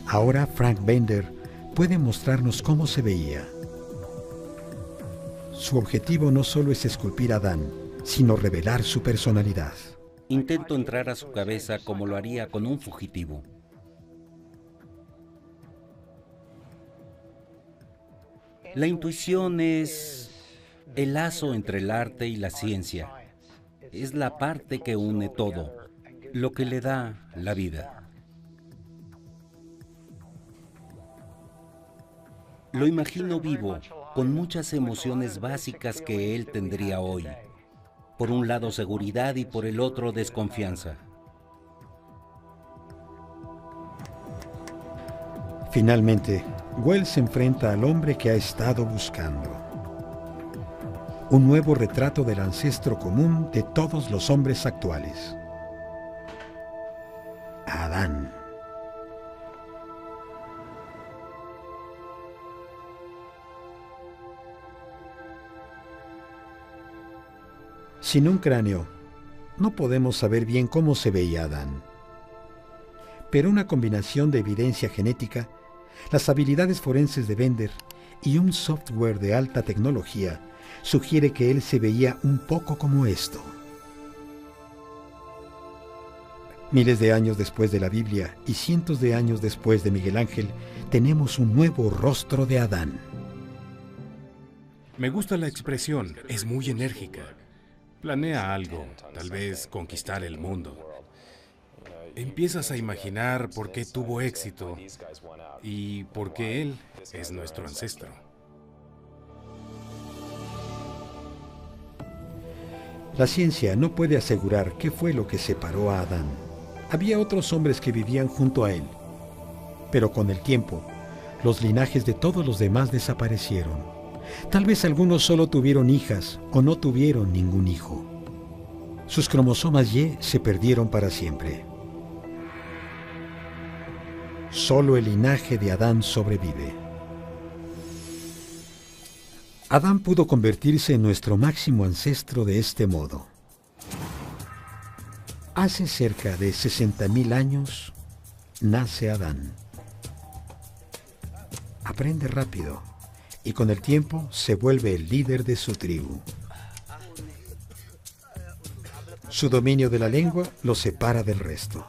Ahora Frank Bender puede mostrarnos cómo se veía. Su objetivo no solo es esculpir a Adán, sino revelar su personalidad. Intento entrar a su cabeza como lo haría con un fugitivo. La intuición es el lazo entre el arte y la ciencia. es la parte que une todo, lo que le da la vida. Lo imagino vivo, con muchas emociones básicas que él tendría hoy. Por un lado seguridad y por el otro desconfianza. Finalmente, Wells se enfrenta al hombre que ha estado buscando. Un nuevo retrato del ancestro común de todos los hombres actuales. Adán. Sin un cráneo, no podemos saber bien cómo se veía Adán. Pero una combinación de evidencia genética, las habilidades forenses de Bender y un software de alta tecnología sugiere que él se veía un poco como esto. Miles de años después de la Biblia y cientos de años después de Miguel Ángel, tenemos un nuevo rostro de Adán. Me gusta la expresión, es muy enérgica. Planea algo, tal vez conquistar el mundo. Empiezas a imaginar por qué tuvo éxito y por qué él es nuestro ancestro. La ciencia no puede asegurar qué fue lo que separó a Adán. Había otros hombres que vivían junto a él, pero con el tiempo, los linajes de todos los demás desaparecieron. Tal vez algunos solo tuvieron hijas o no tuvieron ningún hijo. Sus cromosomas Y se perdieron para siempre. Solo el linaje de Adán sobrevive. Adán pudo convertirse en nuestro máximo ancestro de este modo. Hace cerca de 60.000 años nace Adán. Aprende rápido y con el tiempo se vuelve el líder de su tribu. Su dominio de la lengua lo separa del resto.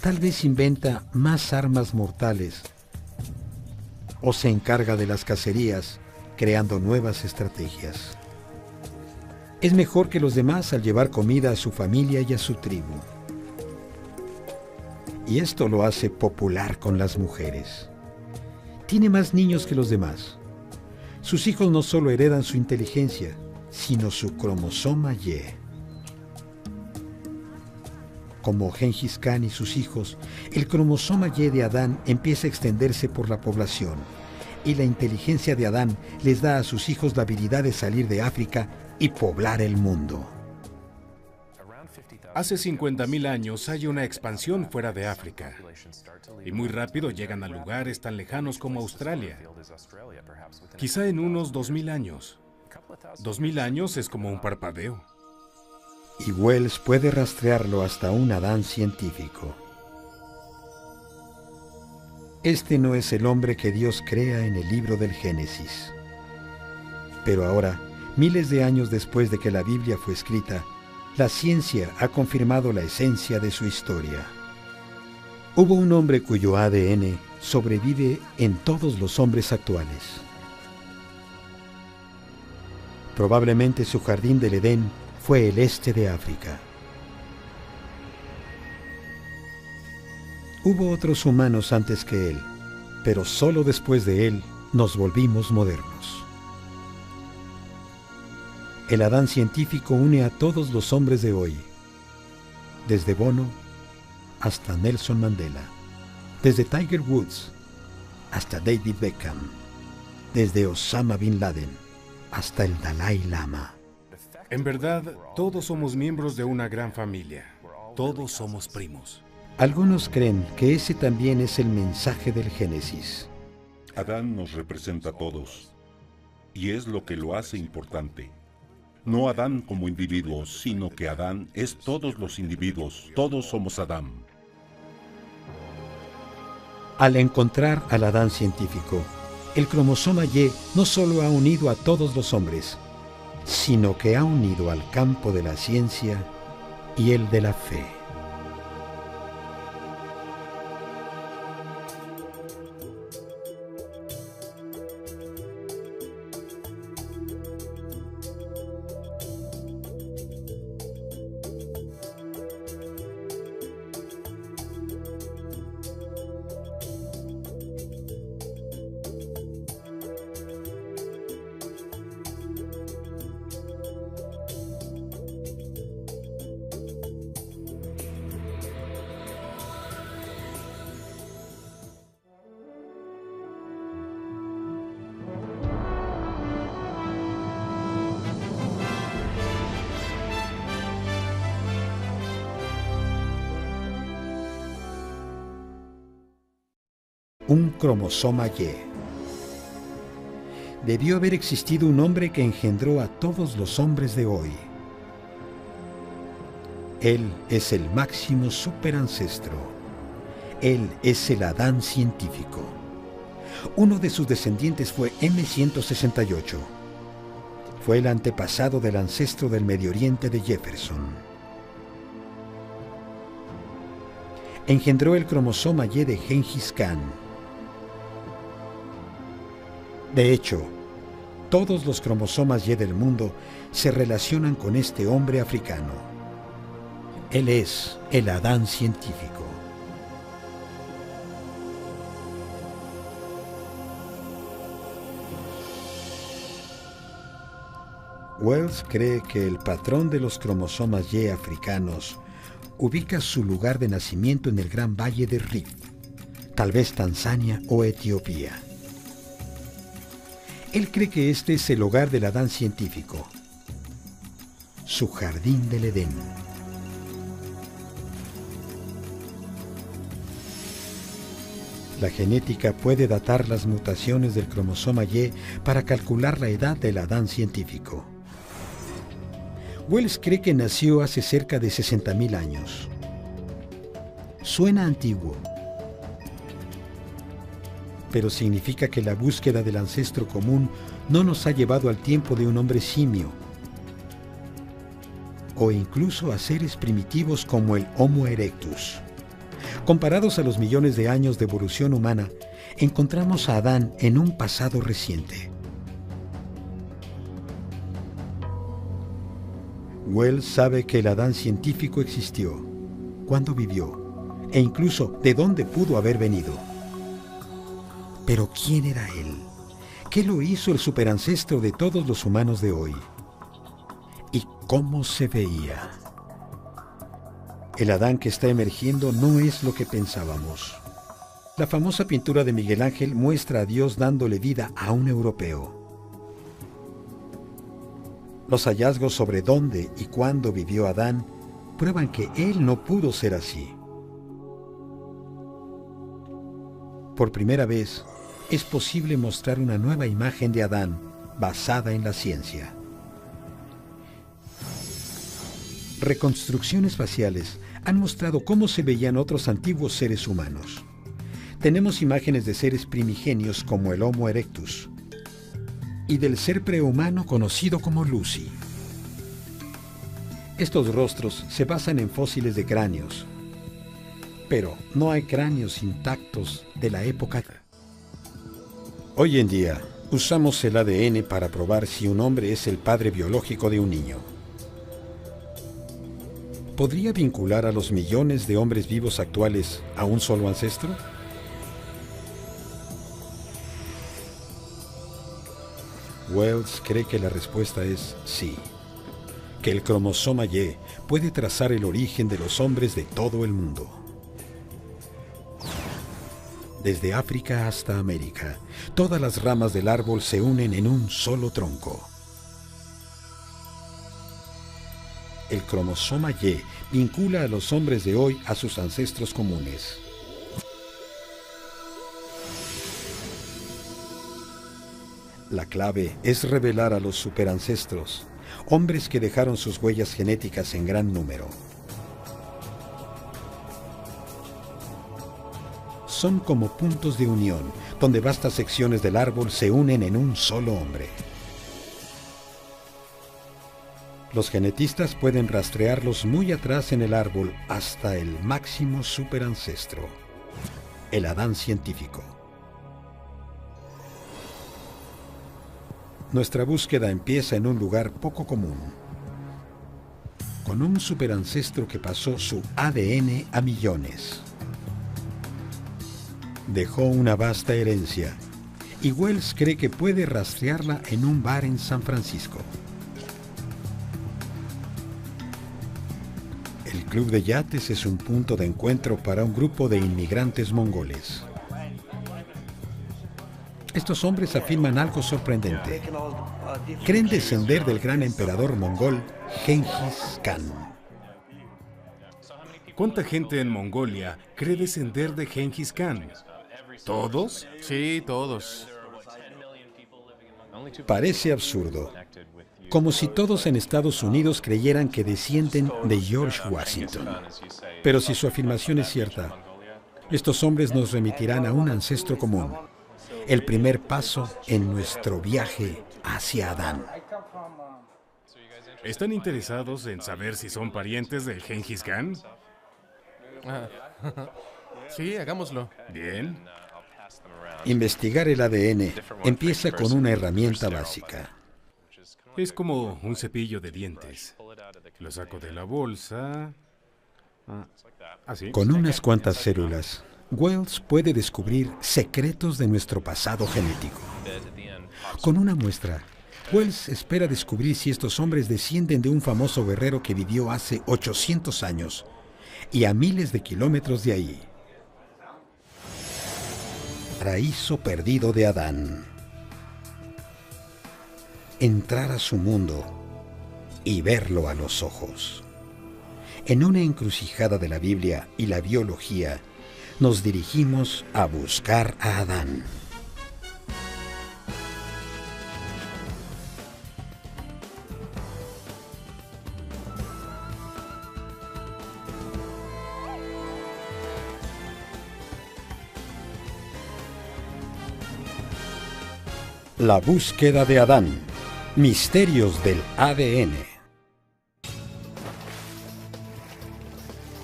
Tal vez inventa más armas mortales o se encarga de las cacerías, creando nuevas estrategias. Es mejor que los demás al llevar comida a su familia y a su tribu. Y esto lo hace popular con las mujeres. Tiene más niños que los demás. Sus hijos no solo heredan su inteligencia, sino su cromosoma Y. Como Gengis Khan y sus hijos, el cromosoma Y de Adán empieza a extenderse por la población, y la inteligencia de Adán les da a sus hijos la habilidad de salir de África y poblar el mundo. Hace 50.000 años hay una expansión fuera de África, y muy rápido llegan a lugares tan lejanos como Australia. Quizá en unos 2.000 años. 2.000 años es como un parpadeo. Y Wells puede rastrearlo hasta un Adán científico. Este no es el hombre que Dios crea en el libro del Génesis. Pero ahora, miles de años después de que la Biblia fue escrita, la ciencia ha confirmado la esencia de su historia. Hubo un hombre cuyo ADN sobrevive en todos los hombres actuales. Probablemente su jardín del Edén fue el este de África. Hubo otros humanos antes que él, pero solo después de él nos volvimos modernos. El Adán científico une a todos los hombres de hoy, desde Bono hasta Nelson Mandela, desde Tiger Woods hasta David Beckham, desde Osama Bin Laden hasta el Dalai Lama. En verdad, todos somos miembros de una gran familia. Todos somos primos. Algunos creen que ese también es el mensaje del Génesis. Adán nos representa a todos, y es lo que lo hace importante. No Adán como individuo, sino que Adán es todos los individuos. Todos somos Adán. Al encontrar al Adán científico, el cromosoma Y no solo ha unido a todos los hombres, sino que ha unido al campo de la ciencia y el de la fe. un cromosoma Y. Debió haber existido un hombre que engendró a todos los hombres de hoy. Él es el máximo superancestro. Él es el Adán científico. Uno de sus descendientes fue M168. Fue el antepasado del ancestro del Medio Oriente de Jefferson. Engendró el cromosoma Y de Gengis Khan. De hecho, todos los cromosomas Y del mundo se relacionan con este hombre africano. Él es el Adán científico. Wells cree que el patrón de los cromosomas Y africanos ubica su lugar de nacimiento en el Gran Valle de Rift, tal vez Tanzania o Etiopía. Él cree que este es el hogar del Adán científico, su jardín del Edén. La genética puede datar las mutaciones del cromosoma Y para calcular la edad del Adán científico. Wells cree que nació hace cerca de 60.000 años. Suena antiguo, pero significa que la búsqueda del ancestro común no nos ha llevado al tiempo de un hombre simio, o incluso a seres primitivos como el Homo erectus. Comparados a los millones de años de evolución humana, encontramos a Adán en un pasado reciente. Wells sabe que el Adán científico existió, cuándo vivió, e incluso de dónde pudo haber venido. Pero ¿quién era él? ¿Qué lo hizo el superancestro de todos los humanos de hoy? ¿Y cómo se veía? El Adán que está emergiendo no es lo que pensábamos. La famosa pintura de Miguel Ángel muestra a Dios dándole vida a un europeo. Los hallazgos sobre dónde y cuándo vivió Adán prueban que él no pudo ser así. Por primera vez, es posible mostrar una nueva imagen de Adán basada en la ciencia. Reconstrucciones faciales han mostrado cómo se veían otros antiguos seres humanos. Tenemos imágenes de seres primigenios como el Homo erectus y del ser prehumano conocido como Lucy. Estos rostros se basan en fósiles de cráneos, pero no hay cráneos intactos de la época. Hoy en día, usamos el ADN para probar si un hombre es el padre biológico de un niño. ¿Podría vincular a los millones de hombres vivos actuales a un solo ancestro? Wells cree que la respuesta es sí, que el cromosoma Y puede trazar el origen de los hombres de todo el mundo. Desde África hasta América, todas las ramas del árbol se unen en un solo tronco. El cromosoma Y vincula a los hombres de hoy a sus ancestros comunes. La clave es revelar a los superancestros, hombres que dejaron sus huellas genéticas en gran número. Son como puntos de unión, donde vastas secciones del árbol se unen en un solo hombre. Los genetistas pueden rastrearlos muy atrás en el árbol hasta el máximo superancestro, el Adán científico. Nuestra búsqueda empieza en un lugar poco común, con un superancestro que pasó su ADN a millones. Dejó una vasta herencia, y Wells cree que puede rastrearla en un bar en San Francisco. El club de yates es un punto de encuentro para un grupo de inmigrantes mongoles. Estos hombres afirman algo sorprendente. Creen descender del gran emperador mongol Gengis Khan. ¿Cuánta gente en Mongolia cree descender de Gengis Khan? ¿Todos? Sí, todos. Parece absurdo, como si todos en Estados Unidos creyeran que descienden de George Washington. Pero si su afirmación es cierta, estos hombres nos remitirán a un ancestro común, el primer paso en nuestro viaje hacia Adán. ¿Están interesados en saber si son parientes del Gengis Khan? Sí, hagámoslo. Bien. Investigar el ADN empieza con una herramienta básica. Es como un cepillo de dientes. Lo saco de la bolsa. Así. Con unas cuantas células, Wells puede descubrir secretos de nuestro pasado genético. Con una muestra, Wells espera descubrir si estos hombres descienden de un famoso guerrero que vivió hace 800 años y a miles de kilómetros de ahí. Paraíso perdido de Adán. Entrar a su mundo y verlo a los ojos. En una encrucijada de la Biblia y la biología, nos dirigimos a buscar a Adán. La búsqueda de Adán. Misterios del ADN.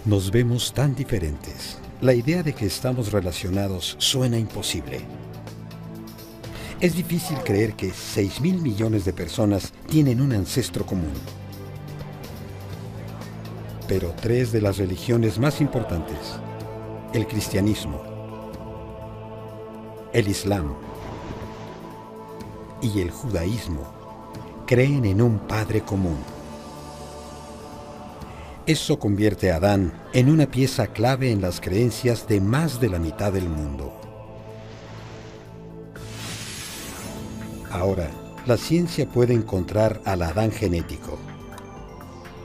Nos vemos tan diferentes. La idea de que estamos relacionados suena imposible. Es difícil creer que 6.000 millones de personas tienen un ancestro común. Pero tres de las religiones más importantes, el cristianismo, el islam y el judaísmo, creen en un padre común. Eso convierte a Adán en una pieza clave en las creencias de más de la mitad del mundo. Ahora, la ciencia puede encontrar al Adán genético,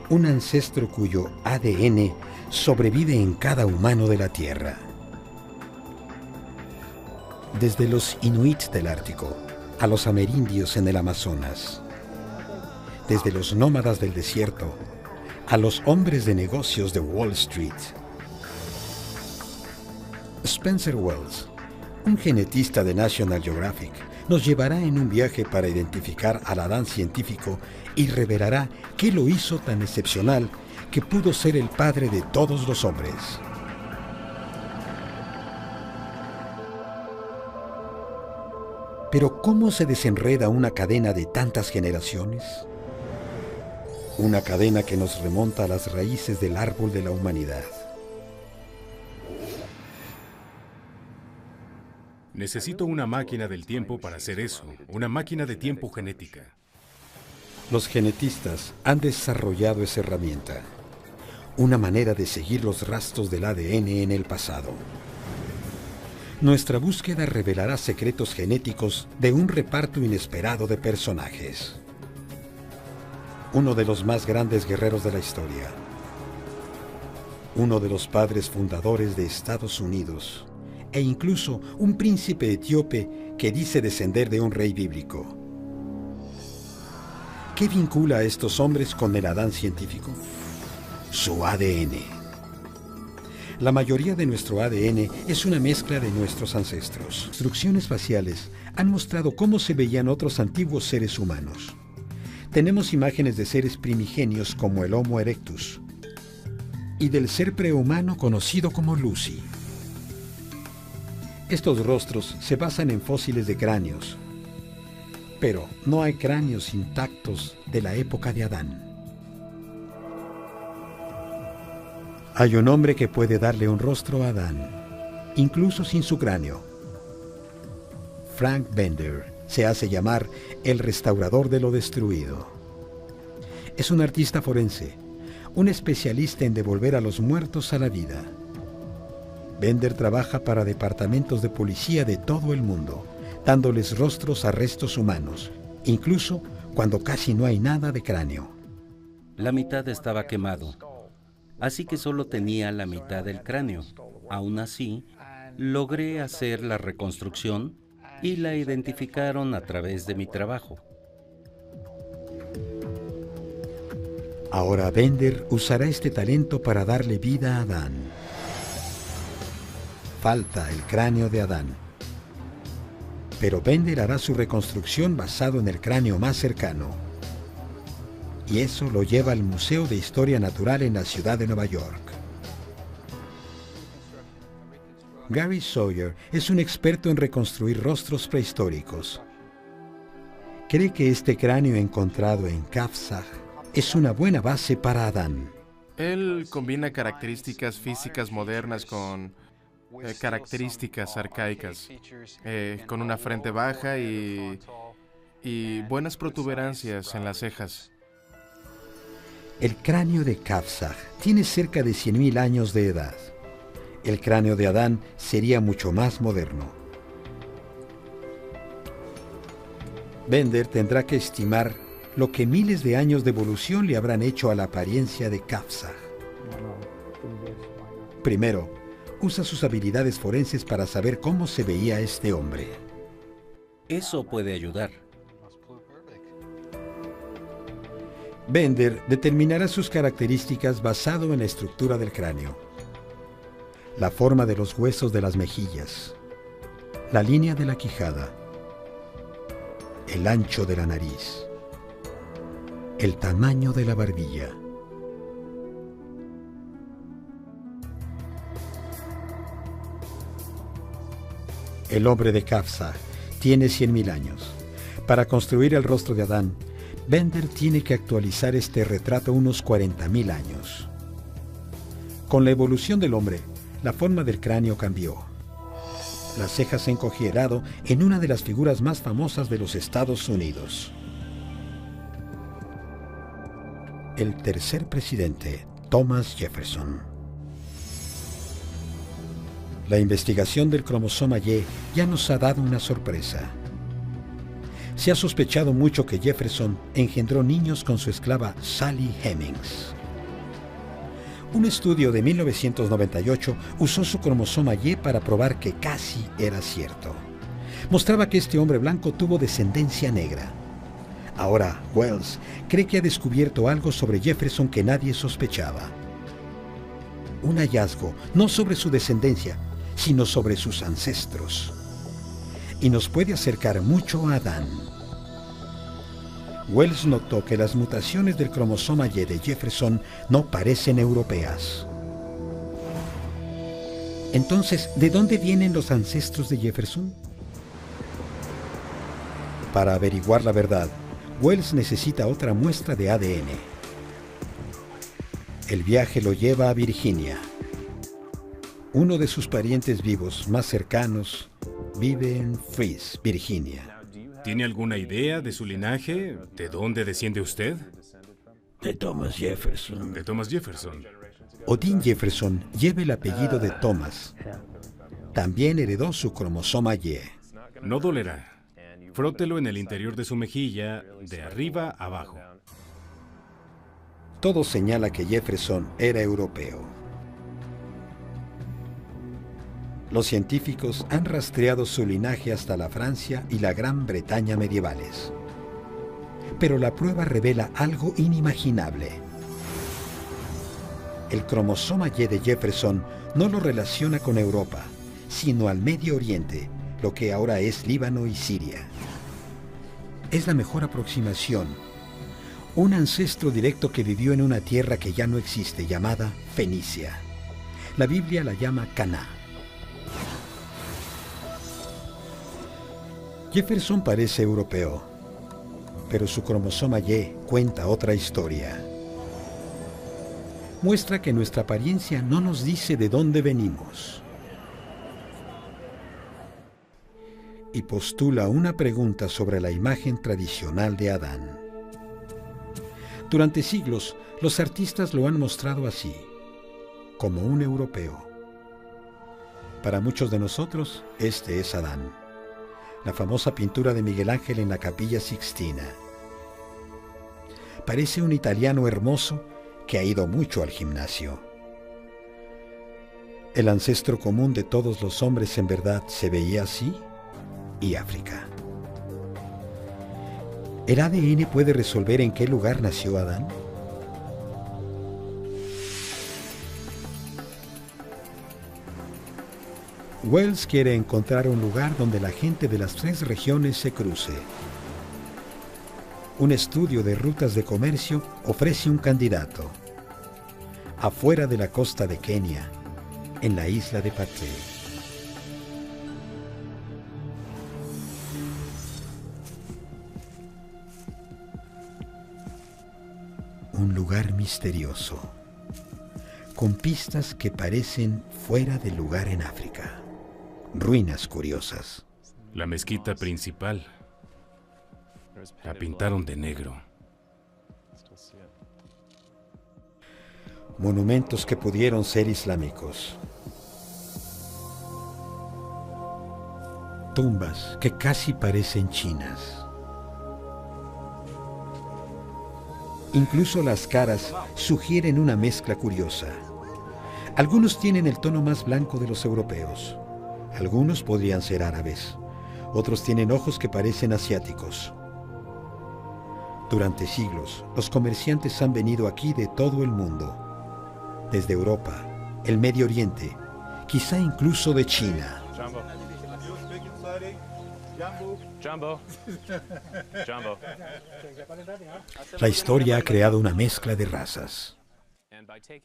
un ancestro cuyo ADN sobrevive en cada humano de la Tierra. Desde los inuit del Ártico a los amerindios en el Amazonas, desde los nómadas del desierto a los hombres de negocios de Wall Street. Spencer Wells, un genetista de National Geographic, nos llevará en un viaje para identificar al Adán científico y revelará qué lo hizo tan excepcional que pudo ser el padre de todos los hombres. Pero ¿cómo se desenreda una cadena de tantas generaciones? Una cadena que nos remonta a las raíces del árbol de la humanidad. Necesito una máquina del tiempo para hacer eso, una máquina de tiempo genética. Los genetistas han desarrollado esa herramienta, una manera de seguir los rastros del ADN en el pasado. Nuestra búsqueda revelará secretos genéticos de un reparto inesperado de personajes. Uno de los más grandes guerreros de la historia. Uno de los padres fundadores de Estados Unidos. E incluso un príncipe etíope que dice descender de un rey bíblico. ¿Qué vincula a estos hombres con el Adán científico? Su ADN. La mayoría de nuestro ADN es una mezcla de nuestros ancestros. Instrucciones faciales han mostrado cómo se veían otros antiguos seres humanos. Tenemos imágenes de seres primigenios como el Homo erectus y del ser prehumano conocido como Lucy. Estos rostros se basan en fósiles de cráneos, pero no hay cráneos intactos de la época de Adán. Hay un hombre que puede darle un rostro a Adán, incluso sin su cráneo. Frank Bender se hace llamar el restaurador de lo destruido. Es un artista forense, un especialista en devolver a los muertos a la vida. Bender trabaja para departamentos de policía de todo el mundo, dándoles rostros a restos humanos, incluso cuando casi no hay nada de cráneo. La mitad estaba quemado, así que solo tenía la mitad del cráneo. Aún así, logré hacer la reconstrucción y la identificaron a través de mi trabajo. Ahora Bender usará este talento para darle vida a Adán. Falta el cráneo de Adán. Pero Bender hará su reconstrucción basado en el cráneo más cercano. Y eso lo lleva al Museo de Historia Natural en la ciudad de Nueva York. Gary Sawyer es un experto en reconstruir rostros prehistóricos. Cree que este cráneo encontrado en Kafzag es una buena base para Adán. Él combina características físicas modernas con características arcaicas, con una frente baja y buenas protuberancias en las cejas. El cráneo de Kafzag tiene cerca de 100.000 años de edad. El cráneo de Adán sería mucho más moderno. Bender tendrá que estimar lo que miles de años de evolución le habrán hecho a la apariencia de Kafzag. Primero, usa sus habilidades forenses para saber cómo se veía este hombre. Eso puede ayudar. Bender determinará sus características basado en la estructura del cráneo, la forma de los huesos de las mejillas, la línea de la quijada, el ancho de la nariz, el tamaño de la barbilla. El hombre de Kafzag tiene 100.000 años. Para construir el rostro de Adán, Bender tiene que actualizar este retrato unos 40.000 años. Con la evolución del hombre, la forma del cráneo cambió. Las cejas se encogieron en una de las figuras más famosas de los Estados Unidos. El tercer presidente, Thomas Jefferson. La investigación del cromosoma Y ya nos ha dado una sorpresa. Se ha sospechado mucho que Jefferson engendró niños con su esclava Sally Hemings. Un estudio de 1998 usó su cromosoma Y para probar que casi era cierto. Mostraba que este hombre blanco tuvo descendencia negra. Ahora, Wells cree que ha descubierto algo sobre Jefferson que nadie sospechaba. Un hallazgo no sobre su descendencia, sino sobre sus ancestros. Y nos puede acercar mucho a Adán. Wells notó que las mutaciones del cromosoma Y de Jefferson no parecen europeas. Entonces, ¿de dónde vienen los ancestros de Jefferson? Para averiguar la verdad, Wells necesita otra muestra de ADN. El viaje lo lleva a Virginia. Uno de sus parientes vivos más cercanos vive en Fries, Virginia. ¿Tiene alguna idea de su linaje? ¿De dónde desciende usted? De Thomas Jefferson. De Thomas Jefferson. Odin Jefferson lleva el apellido de Thomas. También heredó su cromosoma Y. No dolerá. Frótelo en el interior de su mejilla, de arriba a abajo. Todo señala que Jefferson era europeo. Los científicos han rastreado su linaje hasta la Francia y la Gran Bretaña medievales. Pero la prueba revela algo inimaginable. El cromosoma Y de Jefferson no lo relaciona con Europa, sino al Medio Oriente, lo que ahora es Líbano y Siria. Es la mejor aproximación. Un ancestro directo que vivió en una tierra que ya no existe, llamada Fenicia. La Biblia la llama Caná. Jefferson parece europeo, pero su cromosoma Y cuenta otra historia. Muestra que nuestra apariencia no nos dice de dónde venimos. Y postula una pregunta sobre la imagen tradicional de Adán. Durante siglos, los artistas lo han mostrado así, como un europeo. Para muchos de nosotros, este es Adán. La famosa pintura de Miguel Ángel en la Capilla Sixtina. Parece un italiano hermoso que ha ido mucho al gimnasio. El ancestro común de todos los hombres en verdad se veía así, y África. ¿El ADN puede resolver en qué lugar nació Adán? Wells quiere encontrar un lugar donde la gente de las 3 regiones se cruce. Un estudio de rutas de comercio ofrece un candidato. Afuera de la costa de Kenia, en la isla de Paté. Un lugar misterioso, con pistas que parecen fuera del lugar en África. Ruinas curiosas. La mezquita principal. La pintaron de negro. Monumentos que pudieron ser islámicos. Tumbas que casi parecen chinas. Incluso las caras sugieren una mezcla curiosa. Algunos tienen el tono más blanco de los europeos. Algunos podrían ser árabes. Otros tienen ojos que parecen asiáticos. Durante siglos, los comerciantes han venido aquí de todo el mundo. Desde Europa, el Medio Oriente, quizá incluso de China. La historia ha creado una mezcla de razas.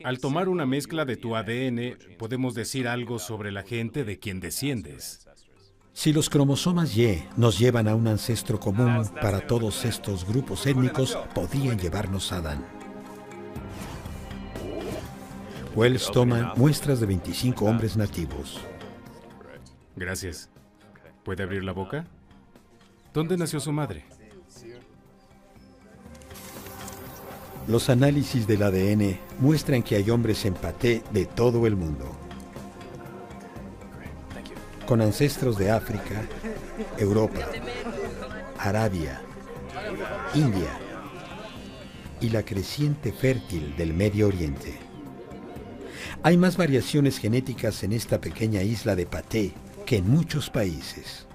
Al tomar una mezcla de tu ADN, podemos decir algo sobre la gente de quien desciendes. Si los cromosomas Y nos llevan a un ancestro común para todos estos grupos étnicos, podían llevarnos a Adán. Wells toma muestras de 25 hombres nativos. Gracias. ¿Puede abrir la boca? ¿Dónde nació su madre? Los análisis del ADN muestran que hay hombres en Paté de todo el mundo, con ancestros de África, Europa, Arabia, India y la creciente fértil del Medio Oriente. Hay más variaciones genéticas en esta pequeña isla de Paté que en muchos países.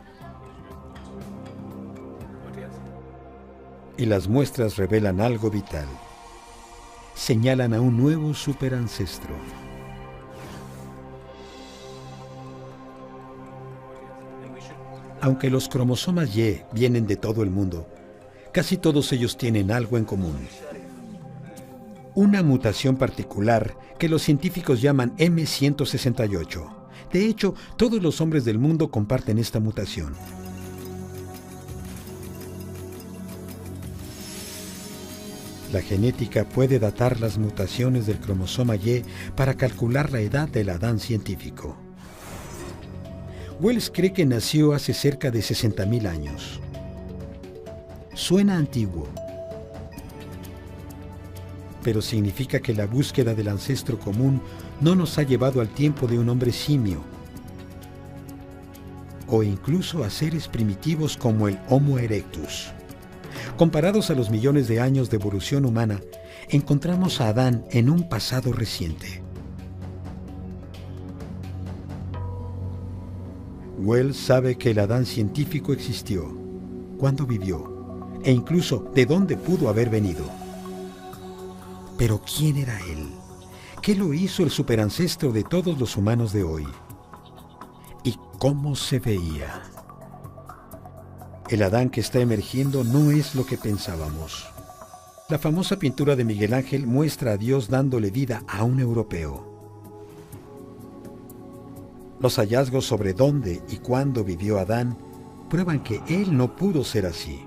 Y las muestras revelan algo vital. Señalan a un nuevo superancestro. Aunque los cromosomas Y vienen de todo el mundo, casi todos ellos tienen algo en común. Una mutación particular que los científicos llaman M168. De hecho, todos los hombres del mundo comparten esta mutación. La genética puede datar las mutaciones del cromosoma Y para calcular la edad del Adán científico. Wells cree que nació hace cerca de 60.000 años. Suena antiguo, pero significa que la búsqueda del ancestro común no nos ha llevado al tiempo de un hombre simio, o incluso a seres primitivos como el Homo erectus. Comparados a los millones de años de evolución humana, encontramos a Adán en un pasado reciente. Wells sabe que el Adán científico existió, cuándo vivió, e incluso de dónde pudo haber venido. Pero ¿quién era él? ¿Qué lo hizo el superancestro de todos los humanos de hoy? ¿Y cómo se veía? El Adán que está emergiendo no es lo que pensábamos. La famosa pintura de Miguel Ángel muestra a Dios dándole vida a un europeo. Los hallazgos sobre dónde y cuándo vivió Adán prueban que él no pudo ser así.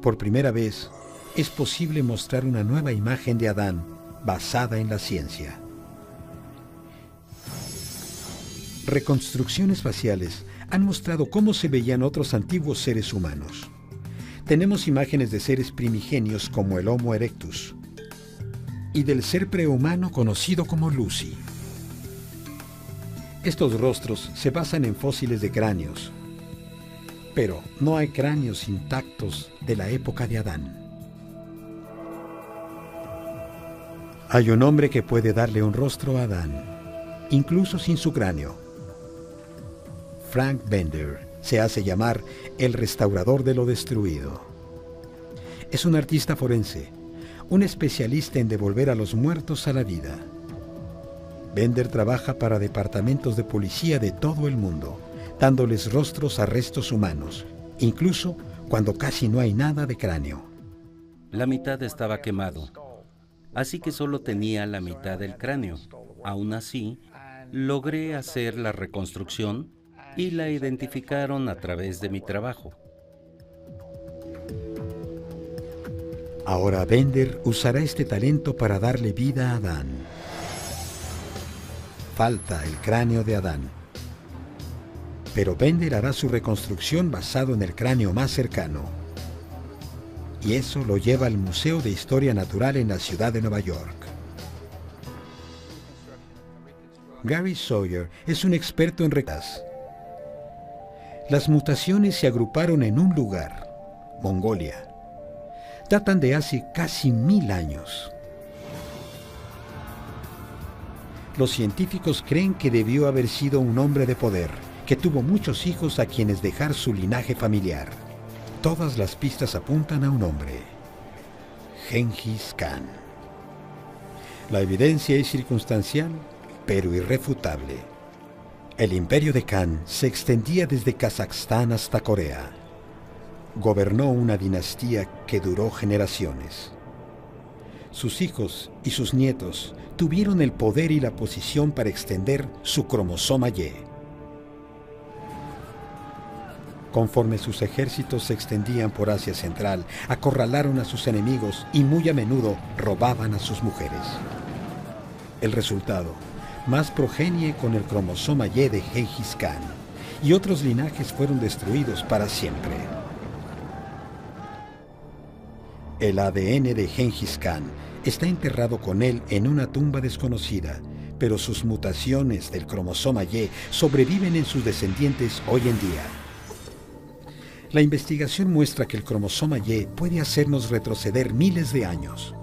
Por primera vez, es posible mostrar una nueva imagen de Adán basada en la ciencia. Reconstrucciones faciales han mostrado cómo se veían otros antiguos seres humanos. Tenemos imágenes de seres primigenios como el Homo erectus y del ser prehumano conocido como Lucy. Estos rostros se basan en fósiles de cráneos, pero no hay cráneos intactos de la época de Adán. Hay un hombre que puede darle un rostro a Adán, incluso sin su cráneo. Frank Bender se hace llamar el restaurador de lo destruido. Es un artista forense, un especialista en devolver a los muertos a la vida. Bender trabaja para departamentos de policía de todo el mundo, dándoles rostros a restos humanos, incluso cuando casi no hay nada de cráneo. La mitad estaba quemado, así que solo tenía la mitad del cráneo. Aún así, logré hacer la reconstrucción y la identificaron a través de mi trabajo. Ahora Bender usará este talento para darle vida a Adán. Falta el cráneo de Adán. Pero Bender hará su reconstrucción basado en el cráneo más cercano. Y eso lo lleva al Museo de Historia Natural en la ciudad de Nueva York. Gary Sawyer es un experto en rectas. Las mutaciones se agruparon en un lugar, Mongolia. Datan de hace casi 1000 años. Los científicos creen que debió haber sido un hombre de poder, que tuvo muchos hijos a quienes dejar su linaje familiar. Todas las pistas apuntan a un hombre, Gengis Khan. La evidencia es circunstancial, pero irrefutable. El imperio de Khan se extendía desde Kazajstán hasta Corea. Gobernó una dinastía que duró generaciones. Sus hijos y sus nietos tuvieron el poder y la posición para extender su cromosoma Y. Conforme sus ejércitos se extendían por Asia Central, acorralaron a sus enemigos y muy a menudo robaban a sus mujeres. El resultado, más progenie con el cromosoma Y de Gengis Khan, y otros linajes fueron destruidos para siempre. El ADN de Gengis Khan está enterrado con él en una tumba desconocida, pero sus mutaciones del cromosoma Y sobreviven en sus descendientes hoy en día. La investigación muestra que el cromosoma Y puede hacernos retroceder miles de años.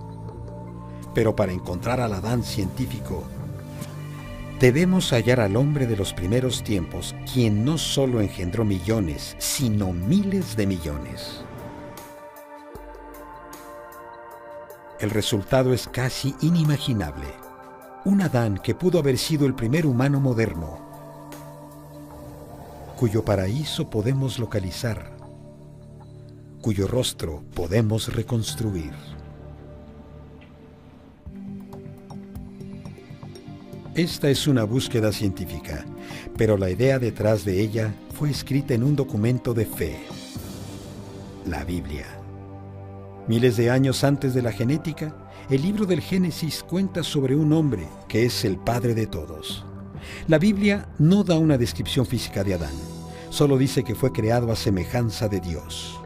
Pero para encontrar al Adán científico, debemos hallar al hombre de los primeros tiempos, quien no solo engendró millones, sino miles de millones. El resultado es casi inimaginable. Un Adán que pudo haber sido el primer humano moderno, cuyo paraíso podemos localizar, cuyo rostro podemos reconstruir. Esta es una búsqueda científica, pero la idea detrás de ella fue escrita en un documento de fe, la Biblia. Miles de años antes de la genética, el libro del Génesis cuenta sobre un hombre que es el padre de todos. La Biblia no da una descripción física de Adán, solo dice que fue creado a semejanza de Dios.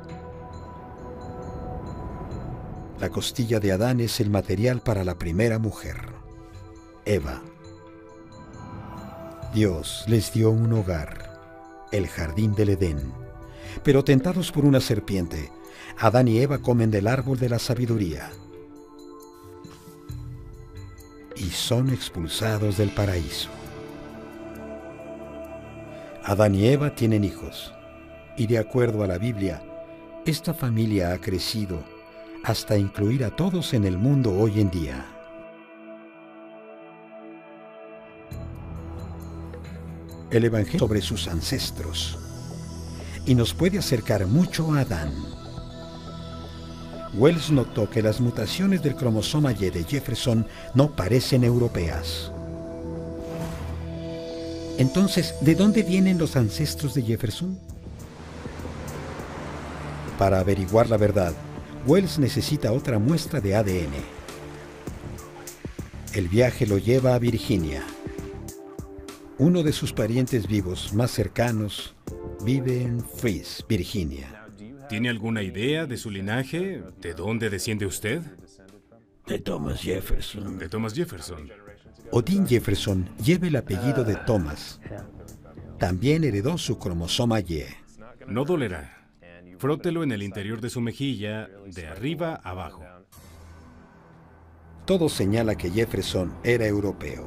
La costilla de Adán es el material para la primera mujer, Eva. Dios les dio un hogar, el jardín del Edén, pero tentados por una serpiente, Adán y Eva comen del árbol de la sabiduría y son expulsados del paraíso. Adán y Eva tienen hijos, y de acuerdo a la Biblia, esta familia ha crecido hasta incluir a todos en el mundo hoy en día. El Evangelio sobre sus ancestros y nos puede acercar mucho a Adán. Wells notó que las mutaciones del cromosoma Y de Jefferson no parecen europeas. Entonces, ¿de dónde vienen los ancestros de Jefferson? Para averiguar la verdad, Wells necesita otra muestra de ADN. El viaje lo lleva a Virginia. Uno de sus parientes vivos más cercanos vive en Fries, Virginia. ¿Tiene alguna idea de su linaje? ¿De dónde desciende usted? De Thomas Jefferson. De Thomas Jefferson. Odin Jefferson lleva el apellido de Thomas. También heredó su cromosoma Y. No dolerá. Frótelo en el interior de su mejilla, de arriba a abajo. todo señala que Jefferson era europeo.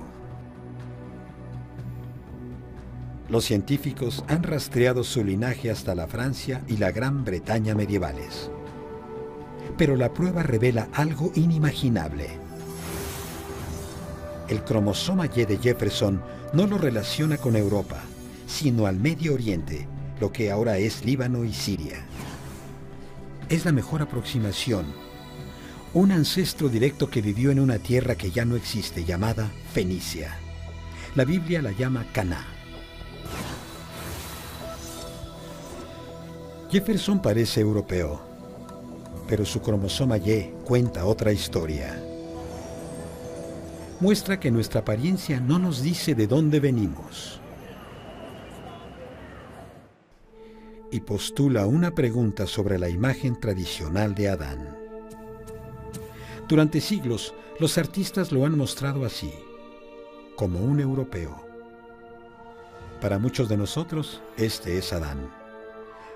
Los científicos han rastreado su linaje hasta la Francia y la Gran Bretaña medievales. Pero la prueba revela algo inimaginable. El cromosoma Y de Jefferson no lo relaciona con Europa, sino al Medio Oriente, lo que ahora es Líbano y Siria. Es la mejor aproximación. Un ancestro directo que vivió en una tierra que ya no existe, llamada Fenicia. La Biblia la llama Caná. Jefferson parece europeo, pero su cromosoma Y cuenta otra historia. Muestra que nuestra apariencia no nos dice de dónde venimos. Y postula una pregunta sobre la imagen tradicional de Adán. Durante siglos, los artistas lo han mostrado así, como un europeo. Para muchos de nosotros, este es Adán,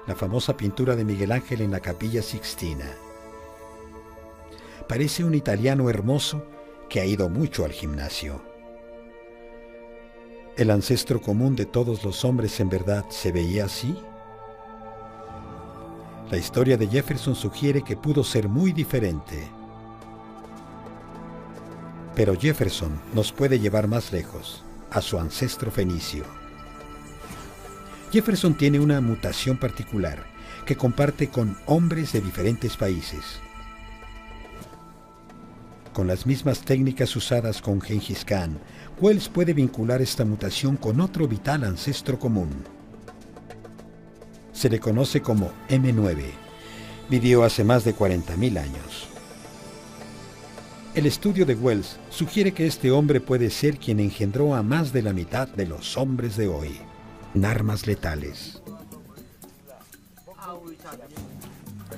la famosa pintura de Miguel Ángel en la Capilla Sixtina. Parece un italiano hermoso que ha ido mucho al gimnasio. ¿El ancestro común de todos los hombres en verdad se veía así? La historia de Jefferson sugiere que pudo ser muy diferente. Pero Jefferson nos puede llevar más lejos, a su ancestro fenicio. Jefferson tiene una mutación particular que comparte con hombres de diferentes países. Con las mismas técnicas usadas con Gengis Khan, Wells puede vincular esta mutación con otro vital ancestro común. Se le conoce como M9. Vivió hace más de 40.000 años. El estudio de Wells sugiere que este hombre puede ser quien engendró a más de la mitad de los hombres de hoy. Armas letales.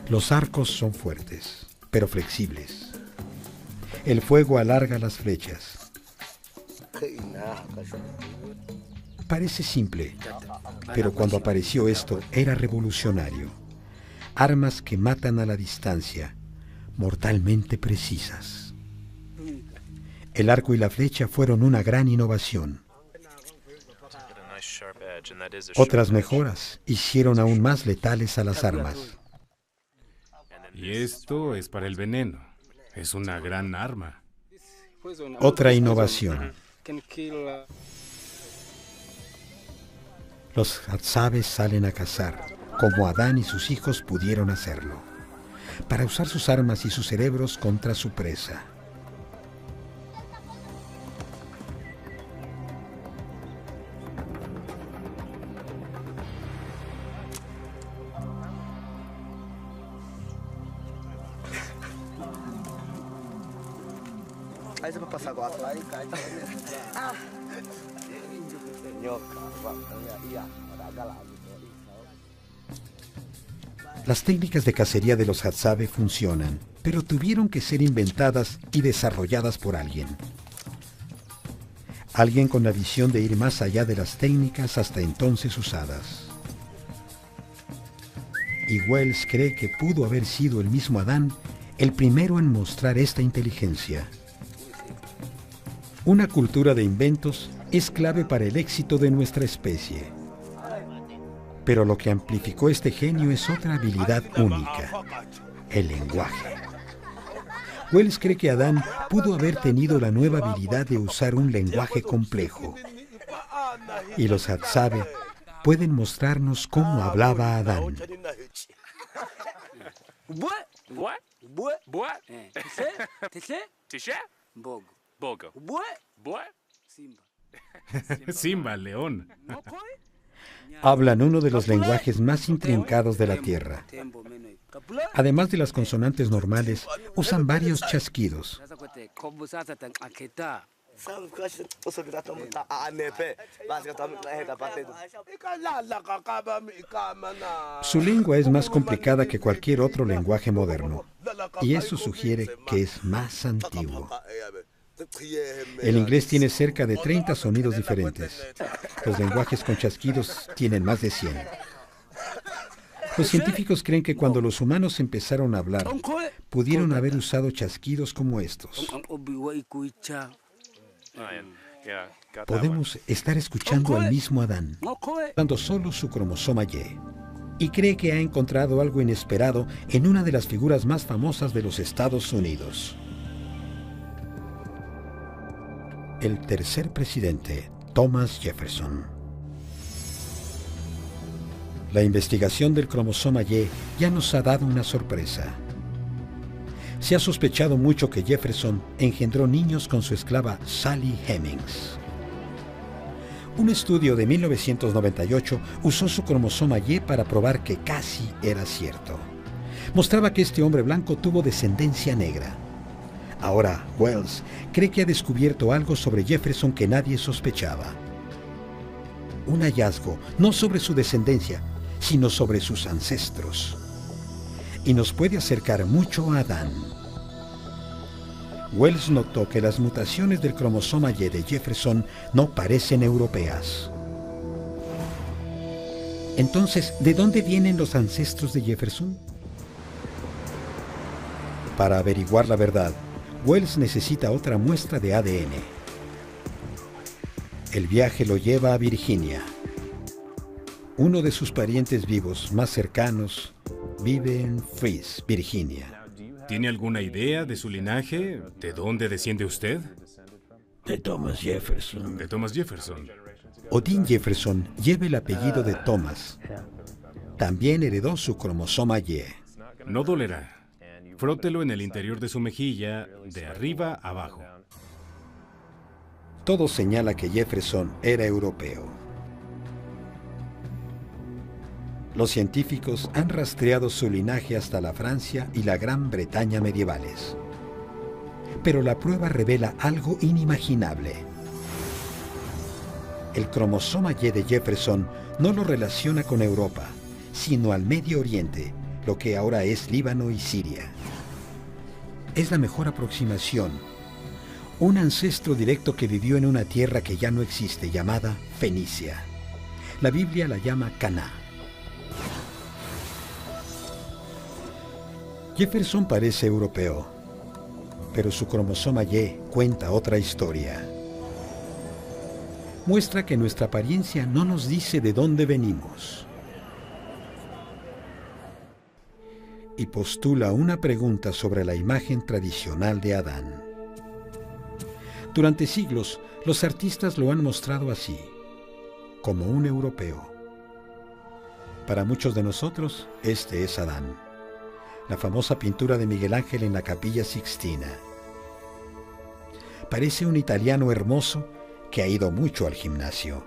Los arcos son fuertes, pero flexibles. El fuego alarga las flechas. Parece simple, pero cuando apareció esto era revolucionario. Armas que matan a la distancia, mortalmente precisas. El arco y la flecha fueron una gran innovación. Otras mejoras hicieron aún más letales a las armas. Y esto es para el veneno. Es una gran arma. Otra innovación. Los Hatzabes salen a cazar, como Adán y sus hijos pudieron hacerlo, para usar sus armas y sus cerebros contra su presa. Las técnicas de cacería de los Hadzabe funcionan, pero tuvieron que ser inventadas y desarrolladas por alguien. Alguien con la visión de ir más allá de las técnicas hasta entonces usadas. Y Wells cree que pudo haber sido el mismo Adán el primero en mostrar esta inteligencia. Una cultura de inventos es clave para el éxito de nuestra especie. Pero lo que amplificó este genio es otra habilidad única, el lenguaje. Wells cree que Adán pudo haber tenido la nueva habilidad de usar un lenguaje complejo. Y los Hadzabe pueden mostrarnos cómo hablaba Adán. Simba, león. Hablan uno de los lenguajes más intrincados de la Tierra. Además de las consonantes normales, usan varios chasquidos. Su lengua es más complicada que cualquier otro lenguaje moderno, y eso sugiere que es más antiguo. El inglés tiene cerca de 30 sonidos diferentes. Los lenguajes con chasquidos tienen más de 100. Los científicos creen que cuando los humanos empezaron a hablar, pudieron haber usado chasquidos como estos. Podemos estar escuchando al mismo Adán, dando solo su cromosoma Y, y cree que ha encontrado algo inesperado en una de las figuras más famosas de los Estados Unidos. El tercer presidente, Thomas Jefferson. La investigación del cromosoma Y ya nos ha dado una sorpresa. Se ha sospechado mucho que Jefferson engendró niños con su esclava Sally Hemings. Un estudio de 1998 usó su cromosoma Y para probar que casi era cierto. Mostraba que este hombre blanco tuvo descendencia negra. Ahora, Wells cree que ha descubierto algo sobre Jefferson que nadie sospechaba. Un hallazgo, no sobre su descendencia, sino sobre sus ancestros. Y nos puede acercar mucho a Adán. Wells notó que las mutaciones del cromosoma Y de Jefferson no parecen europeas. Entonces, ¿de dónde vienen los ancestros de Jefferson? Para averiguar la verdad, Wells necesita otra muestra de ADN. El viaje lo lleva a Virginia. Uno de sus parientes vivos más cercanos vive en Fries, Virginia. ¿Tiene alguna idea de su linaje? ¿De dónde desciende usted? De Thomas Jefferson. De Thomas Jefferson. Odin Jefferson lleva el apellido de Thomas. También heredó su cromosoma Y. No dolerá. Frótelo en el interior de su mejilla, de arriba a abajo. Todo señala que Jefferson era europeo. Los científicos han rastreado su linaje hasta la Francia y la Gran Bretaña medievales. Pero la prueba revela algo inimaginable. El cromosoma Y de Jefferson no lo relaciona con Europa, sino al Medio Oriente, lo que ahora es Líbano y Siria. Es la mejor aproximación. Un ancestro directo que vivió en una tierra que ya no existe, llamada Fenicia. La Biblia la llama Caná. Jefferson parece europeo, pero su cromosoma Y cuenta otra historia. Muestra que nuestra apariencia no nos dice de dónde venimos. Y postula una pregunta sobre la imagen tradicional de Adán. Durante siglos, los artistas lo han mostrado así, como un europeo. Para muchos de nosotros, este es Adán. La famosa pintura de Miguel Ángel en la Capilla Sixtina. Parece un italiano hermoso que ha ido mucho al gimnasio.